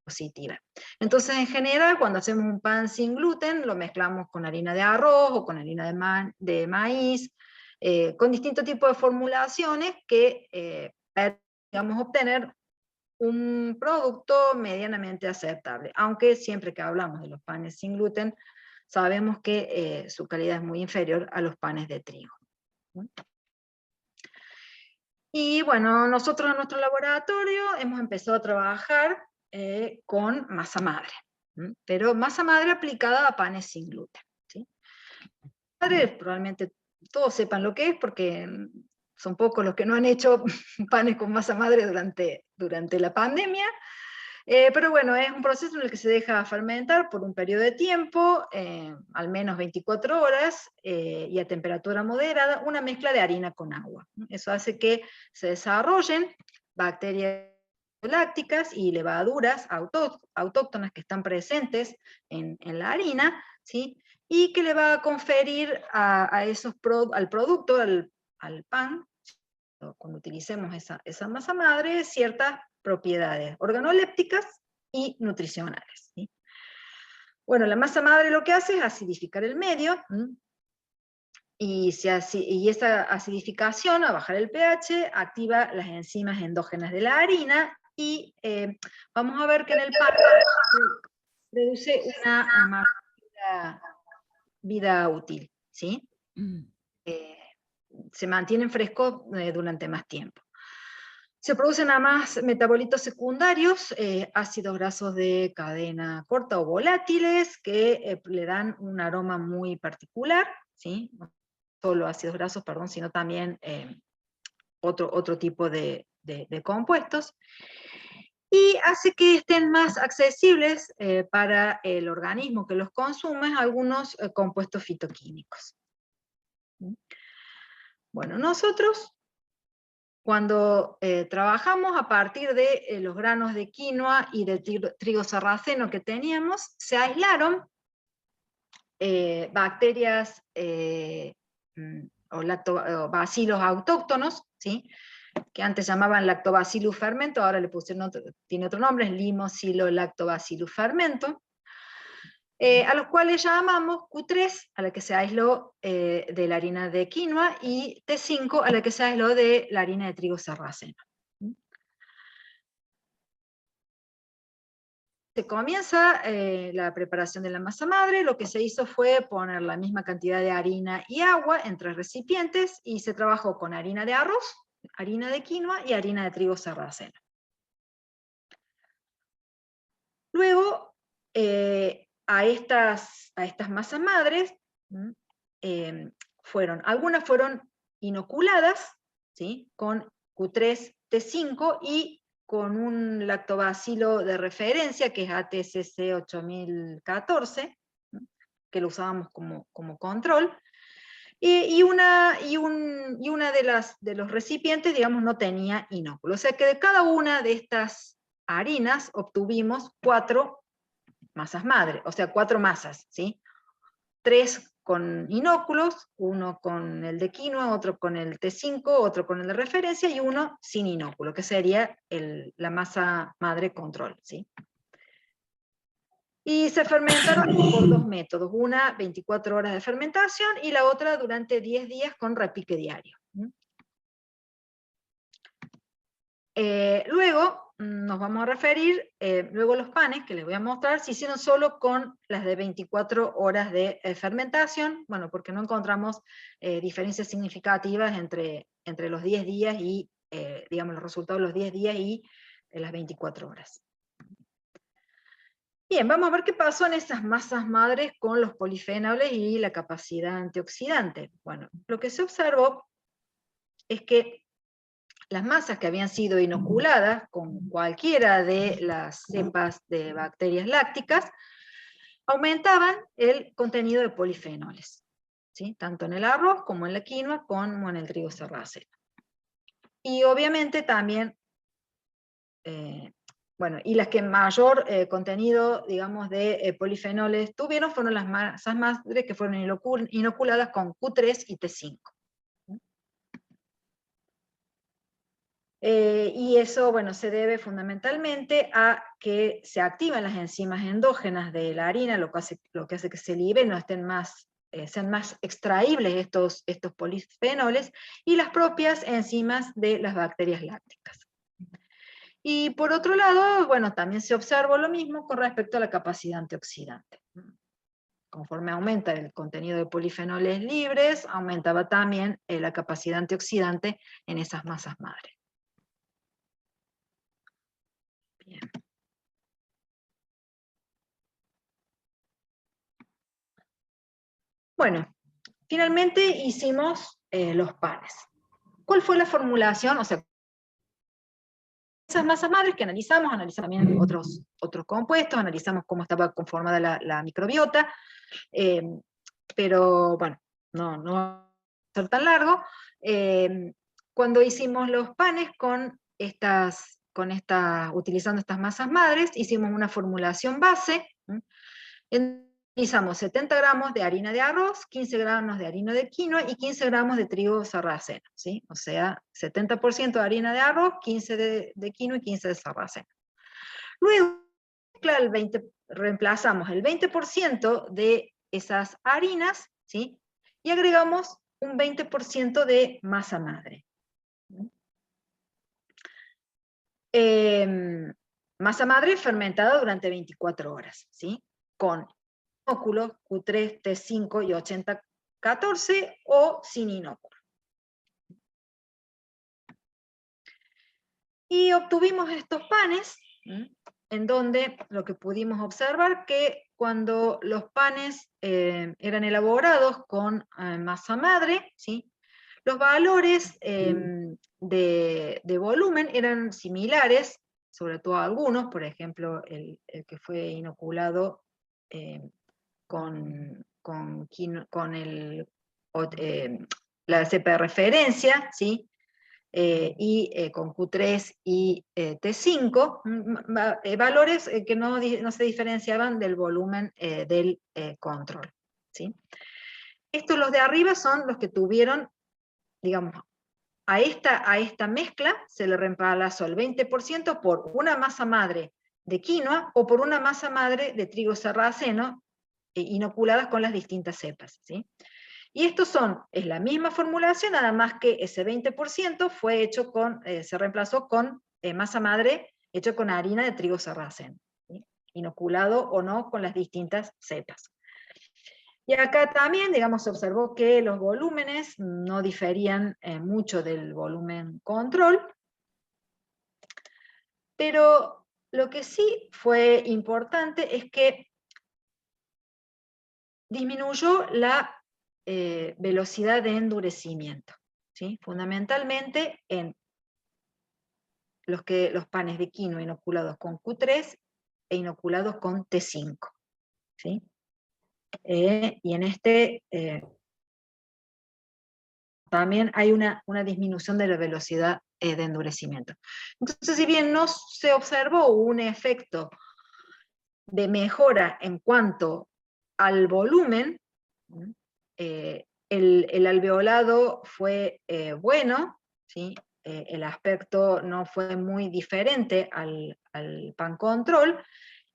positiva. Entonces, en general, cuando hacemos un pan sin gluten, lo mezclamos con harina de arroz o con harina de maíz, con distintos tipos de formulaciones que digamos, obtener un producto medianamente aceptable, aunque siempre que hablamos de los panes sin gluten, sabemos que su calidad es muy inferior a los panes de trigo. Y bueno, nosotros en nuestro laboratorio hemos empezado a trabajar con masa madre, pero masa madre aplicada a panes sin gluten, ¿sí? Probablemente todos sepan lo que es, porque son pocos los que no han hecho panes con masa madre durante la pandemia, pero bueno, es un proceso en el que se deja fermentar por un periodo de tiempo, al menos 24 horas, y a temperatura moderada, una mezcla de harina con agua. Eso hace que se desarrollen bacterias lácticas y levaduras autóctonas que están presentes en la harina, ¿sí? Y que le va a conferir al producto, al pan, cuando utilicemos esa masa madre, ciertas propiedades organolépticas y nutricionales, ¿sí? Bueno, la masa madre lo que hace es acidificar el medio, y esa acidificación, a bajar el pH, activa las enzimas endógenas de la harina, y vamos a ver que en el pan produce una mayor vida útil, ¿sí? Se mantienen frescos durante más tiempo. Se producen además metabolitos secundarios, ácidos grasos de cadena corta o volátiles, que le dan un aroma muy particular, ¿sí? No solo ácidos grasos, perdón, sino también otro tipo de compuestos, y hace que estén más accesibles para el organismo que los consume algunos compuestos fitoquímicos. Bueno, nosotros, cuando trabajamos a partir de los granos de quinoa y de trigo sarraceno que teníamos, se aislaron bacterias o bacilos autóctonos, ¿sí?, que antes llamaban Lactobacillus fermento, ahora le pusieron tiene otro nombre, es Limocilo lactobacillus fermento. a los cuales llamamos Q3, a la que se aisló de la harina de quinoa, y T5, a la que se aisló de la harina de trigo sarraceno. Se comienza la preparación de la masa madre. Lo que se hizo fue poner la misma cantidad de harina y agua en 3 recipientes, y se trabajó con harina de arroz, harina de quinoa y harina de trigo sarraceno. Luego, a estas masas madres, algunas fueron inoculadas, ¿sí?, con Q3, T5 y con un lactobacilo de referencia, que es ATCC 8014, que lo usábamos como control, y una de los recipientes, digamos, no tenía inóculo. O sea que de cada una de estas harinas obtuvimos 4 masas madre, o sea, 4 masas, ¿sí? 3 con inóculos, 1 con el de quinoa, otro con el T5, otro con el de referencia, y 1 sin inóculo, que sería la masa madre control, ¿sí? Y se fermentaron por 2 métodos, una 24 horas de fermentación y la otra durante 10 días con repique diario. Luego nos vamos a referir, luego los panes que les voy a mostrar se hicieron solo con las de 24 horas de fermentación, bueno, porque no encontramos diferencias significativas entre los 10 días y, digamos, los resultados de los 10 días y las 24 horas. Bien, vamos a ver qué pasó en esas masas madres con los polifenoles y la capacidad antioxidante. Bueno, lo que se observó es que las masas que habían sido inoculadas con cualquiera de las cepas de bacterias lácticas aumentaban el contenido de polifenoles, ¿sí?, tanto en el arroz como en la quinoa como en el trigo sarraceno. Y obviamente también, bueno, y las que mayor contenido, digamos, de polifenoles tuvieron fueron las masas madres que fueron inoculadas con Q3 y T5. Y eso, bueno, se debe fundamentalmente a que se activan las enzimas endógenas de la harina, lo que hace que se liberen, no estén más, sean más extraíbles estos polifenoles, y las propias enzimas de las bacterias lácticas. Y por otro lado, bueno, también se observó lo mismo con respecto a la capacidad antioxidante. Conforme aumenta el contenido de polifenoles libres, aumentaba también la capacidad antioxidante en esas masas madres. Bien. Bueno, finalmente hicimos los panes. ¿Cuál fue la formulación? O sea, esas masas madres que analizamos también otros compuestos, analizamos cómo estaba conformada la microbiota, pero bueno, no va a ser tan largo. Cuando hicimos los panes utilizando estas masas madres, hicimos una formulación base. Utilizamos 70 gramos de harina de arroz, 15 gramos de harina de quinoa y 15 gramos de trigo sarraceno, ¿sí? O sea, 70% de harina de arroz, 15 de quinoa y 15 de sarraceno. Luego, reemplazamos el 20% de esas harinas, ¿sí?, y agregamos un 20% de masa madre. Masa madre fermentada durante 24 horas, ¿sí?, con inóculos Q3, T5 y 8014 o sin inóculo. Y obtuvimos estos panes, en donde lo que pudimos observar que cuando los panes eran elaborados con masa madre, ¿sí?, los valores de volumen eran similares, sobre todo algunos, por ejemplo, el que fue inoculado con la cepa de referencia, ¿sí?, y con Q3 y T5, valores que no se diferenciaban del volumen del control, ¿sí? Estos, los de arriba, son los que tuvieron, digamos, a esta mezcla se le reemplazó el 20% por una masa madre de quinoa o por una masa madre de trigo sarraceno, inoculadas con las distintas cepas, ¿sí? Y estos es la misma formulación, nada más que ese 20% fue hecho se reemplazó con masa madre hecho con harina de trigo sarraceno, ¿sí? Inoculado o no con las distintas cepas. Y acá también, digamos, se observó que los volúmenes no diferían mucho del volumen control, pero lo que sí fue importante es que disminuyó la velocidad de endurecimiento, ¿sí? Fundamentalmente en los panes de quinoa inoculados con Q3 e inoculados con T5, ¿sí? Y en también hay una disminución de la velocidad de endurecimiento. Entonces, si bien no se observó un efecto de mejora en cuanto al volumen, el alveolado fue bueno, ¿sí? El aspecto no fue muy diferente al pan control,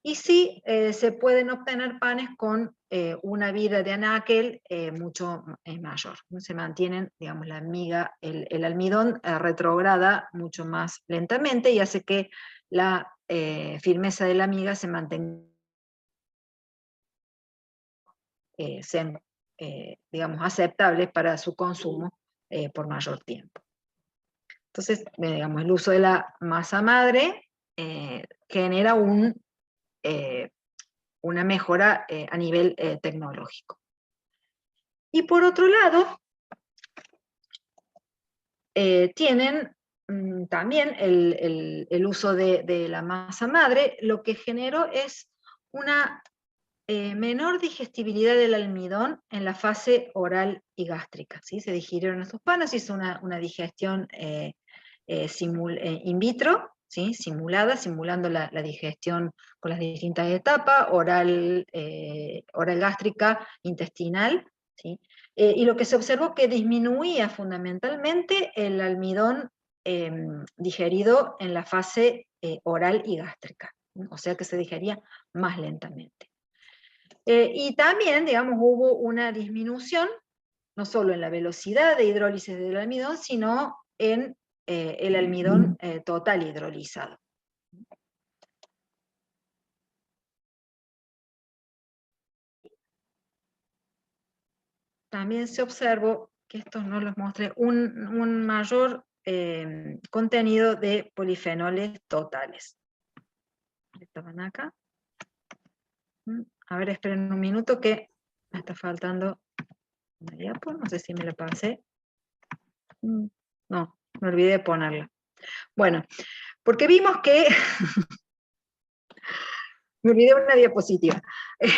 y sí se pueden obtener panes con una vida de anaquel mucho mayor. Se mantienen, digamos, la miga, el almidón retrograda mucho más lentamente y hace que la firmeza de la miga se mantenga, sean, digamos, aceptables para su consumo por mayor tiempo. Entonces, digamos, el uso de la masa madre genera una mejora a nivel tecnológico. Y por otro lado, tienen también el uso de la masa madre, lo que generó es una menor digestibilidad del almidón en la fase oral y gástrica, ¿sí? Se digirieron estos panes, hizo una digestión in vitro, ¿sí? Simulando la digestión con las distintas etapas, oral gástrica, intestinal, ¿sí? Y lo que se observó que disminuía fundamentalmente el almidón digerido en la fase oral y gástrica, ¿sí? O sea que se digería más lentamente. Y también, digamos, hubo una disminución, no solo en la velocidad de hidrólisis del almidón, sino en el almidón total hidrolizado. También se observó, que estos no los mostré, un mayor contenido de polifenoles totales. Estaban acá. A ver, esperen un minuto que me está faltando una diapo, no sé si me la pasé. No, me olvidé de ponerla. Bueno, porque vimos que me olvidé una diapositiva.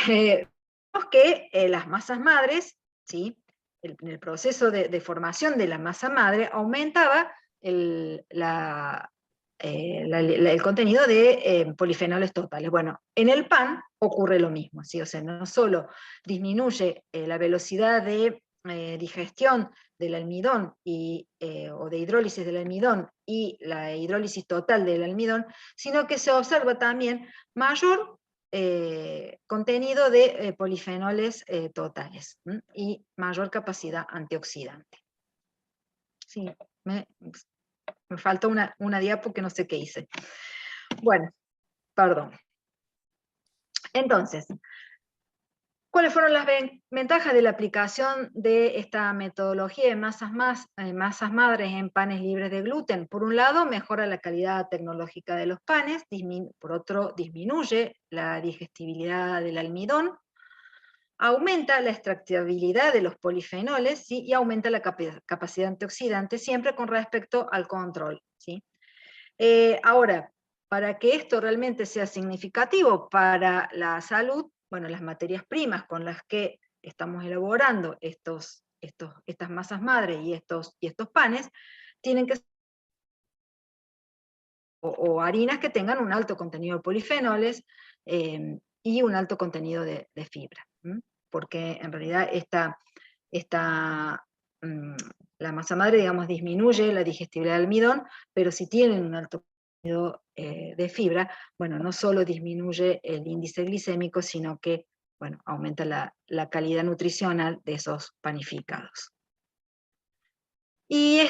Vimos que las masas madres, ¿sí? En el proceso de formación de la masa madre aumentaba el contenido de polifenoles totales. Bueno, en el pan ocurre lo mismo, ¿sí? O sea, no solo disminuye la velocidad de digestión del almidón o de hidrólisis del almidón y la hidrólisis total del almidón, sino que se observa también mayor contenido de polifenoles totales y mayor capacidad antioxidante. Sí, me falta una diapo que no sé qué hice. Bueno, perdón. Entonces, ¿cuáles fueron las ventajas de la aplicación de esta metodología de masas madres en panes libres de gluten? Por un lado, mejora la calidad tecnológica de los panes, por otro, disminuye la digestibilidad del almidón, aumenta la extractibilidad de los polifenoles, ¿sí? Y aumenta la capacidad antioxidante, siempre con respecto al control, ¿sí? Ahora, para que esto realmente sea significativo para la salud, bueno, las materias primas con las que estamos elaborando estas masas madres y estos panes, tienen que ser o harinas que tengan un alto contenido de polifenoles y un alto contenido de fibra, porque en realidad la masa madre, digamos, disminuye la digestibilidad del almidón, pero si tienen un alto contenido de fibra, bueno, no solo disminuye el índice glicémico, sino que bueno, aumenta la calidad nutricional de esos panificados. Y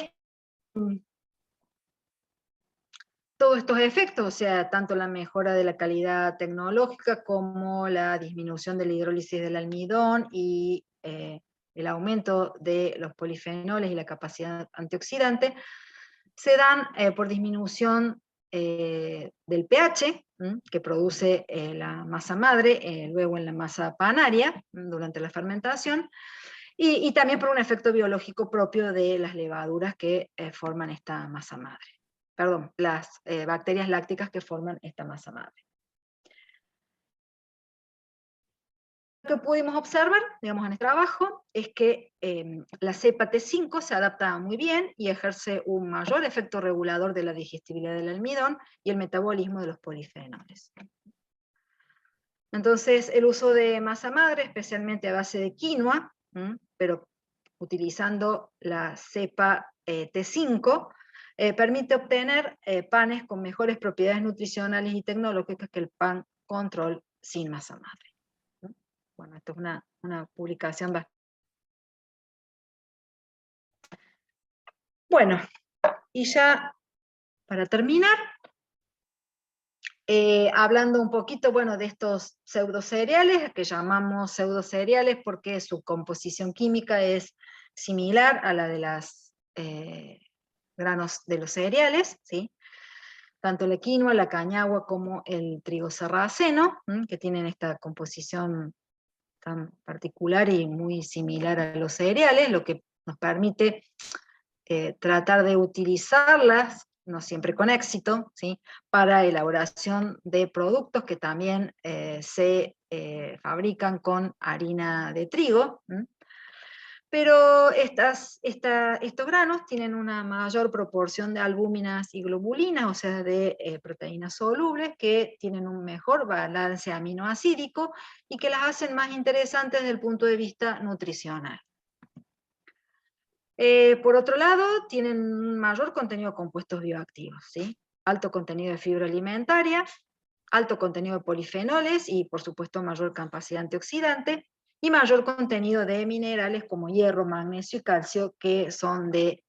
todos estos efectos, o sea, tanto la mejora de la calidad tecnológica como la disminución de la hidrólisis del almidón y el aumento de los polifenoles y la capacidad antioxidante, se dan por disminución del pH que produce la masa madre, luego en la masa panaria durante la fermentación, y también por un efecto biológico propio de las levaduras que forman esta masa madre. Perdón, las bacterias lácticas que forman esta masa madre. Lo que pudimos observar, digamos, en el trabajo, es que la cepa T5 se adapta muy bien y ejerce un mayor efecto regulador de la digestibilidad del almidón y el metabolismo de los polifenoles. Entonces, el uso de masa madre, especialmente a base de quinoa, pero utilizando la cepa T5, permite obtener panes con mejores propiedades nutricionales y tecnológicas que el pan control sin masa madre. Bueno, esto es una publicación bastante... Bueno, y ya para terminar, hablando un poquito, bueno, de estos pseudocereales, que llamamos pseudocereales porque su composición química es similar a la de los granos de los cereales, ¿sí? Tanto la quinoa, la cañagua, como el trigo sarraceno, que tienen esta composición tan particular y muy similar a los cereales, lo que nos permite tratar de utilizarlas, no siempre con éxito, ¿sí?, para elaboración de productos que también se fabrican con harina de trigo, pero estos granos tienen una mayor proporción de albúminas y globulinas, o sea, de proteínas solubles, que tienen un mejor balance aminoacídico y que las hacen más interesantes desde el punto de vista nutricional. Por otro lado, tienen un mayor contenido de compuestos bioactivos, ¿sí? Alto contenido de fibra alimentaria, alto contenido de polifenoles y, por supuesto, mayor capacidad antioxidante, y mayor contenido de minerales como hierro, magnesio y calcio, que son de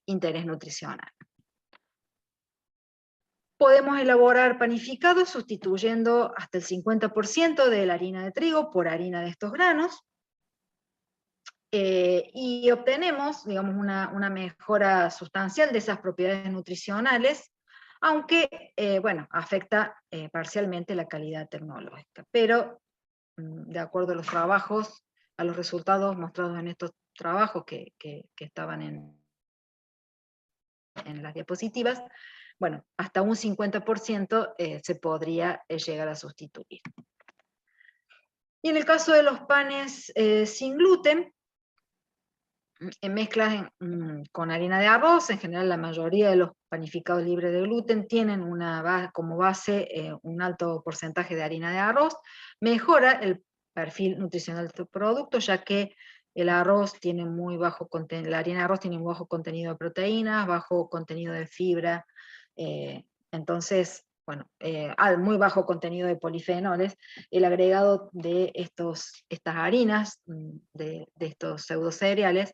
interés nutricional. Podemos elaborar panificados sustituyendo hasta el 50% de la harina de trigo por harina de estos granos, y obtenemos, digamos, una mejora sustancial de esas propiedades nutricionales, aunque, bueno, afecta parcialmente la calidad tecnológica. Pero, de acuerdo a los trabajos, a los resultados mostrados en estos trabajos que estaban en las diapositivas, bueno, hasta un 50% se podría llegar a sustituir. Y en el caso de los panes sin gluten, en mezclas con harina de arroz, en general la mayoría de los panificados libres de gluten tienen como base un alto porcentaje de harina de arroz, mejora el perfil nutricional de tu producto, ya que el arroz tiene muy bajo contenido, la harina de arroz tiene muy bajo contenido de proteínas, bajo contenido de fibra, entonces, bueno, muy bajo contenido de polifenoles. El agregado de estas harinas, de estos pseudocereales,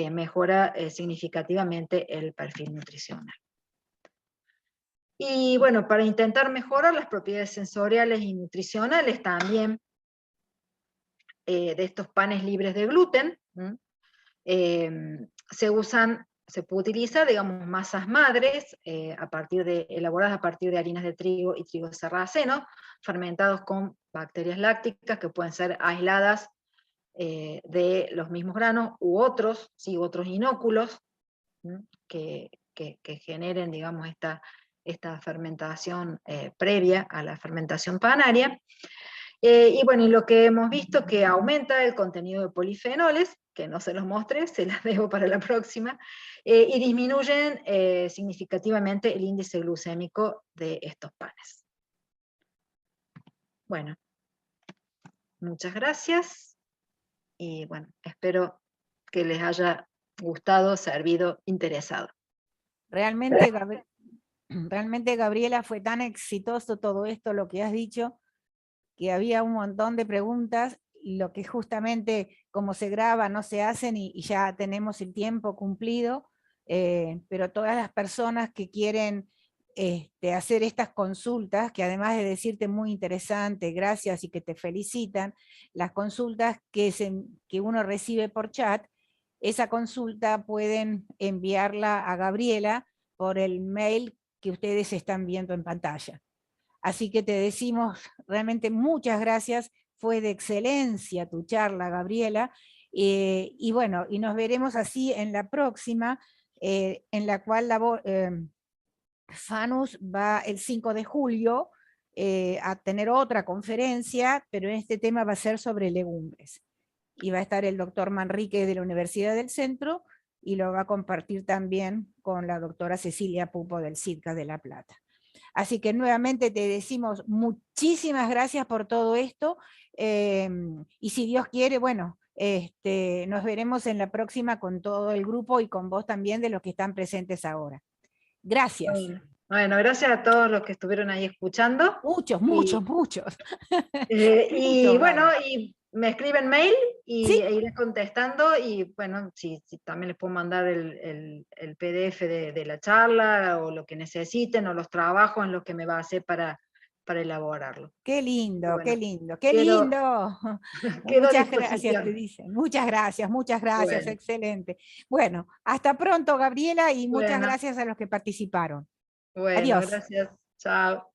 mejora significativamente el perfil nutricional. Y bueno, para intentar mejorar las propiedades sensoriales y nutricionales también de estos panes libres de gluten, se puede utilizar, digamos, masas madres elaboradas a partir de harinas de trigo y trigo sarraceno, fermentados con bacterias lácticas que pueden ser aisladas de los mismos granos u otros, sí, otros inóculos que generen, digamos, esta fermentación previa a la fermentación panaria. Y bueno, y lo que hemos visto que aumenta el contenido de polifenoles, que no se los mostré, se las dejo para la próxima, y disminuyen significativamente el índice glucémico de estos panes. Bueno, muchas gracias, y bueno, espero que les haya gustado, servido, interesado. Realmente, Gabriela, fue tan exitoso todo esto, lo que has dicho, que había un montón de preguntas, lo que justamente como se graba no se hacen y ya tenemos el tiempo cumplido, pero todas las personas que quieren hacer estas consultas, que además de decirte muy interesante, gracias y que te felicitan, las consultas que uno recibe por chat, esa consulta pueden enviarla a Gabriela por el mail que ustedes están viendo en pantalla. Así que te decimos realmente muchas gracias, fue de excelencia tu charla, Gabriela, y bueno, y nos veremos así en la próxima, en la cual FANUS va el 5 de julio a tener otra conferencia, pero este tema va a ser sobre legumbres. Y va a estar el doctor Manrique de la Universidad del Centro, y lo va a compartir también con la doctora Cecilia Pupo del CIDCA de La Plata. Así que nuevamente te decimos muchísimas gracias por todo esto, y si Dios quiere, bueno, nos veremos en la próxima con todo el grupo y con vos también de los que están presentes ahora. Gracias. Bueno, gracias a todos los que estuvieron ahí escuchando. Muchos. Y bueno, y me escriben mail y ¿Sí? iré contestando, y bueno, si también les puedo mandar el PDF de la charla, o lo que necesiten, o los trabajos en los que me va a hacer para elaborarlo. Qué lindo, bueno, qué lindo, qué lindo. Muchas gracias, te dicen. Muchas gracias, bueno. excelente. Bueno, hasta pronto, Gabriela, y muchas Bueno. gracias a los que participaron. Bueno, Adiós. gracias. Chao.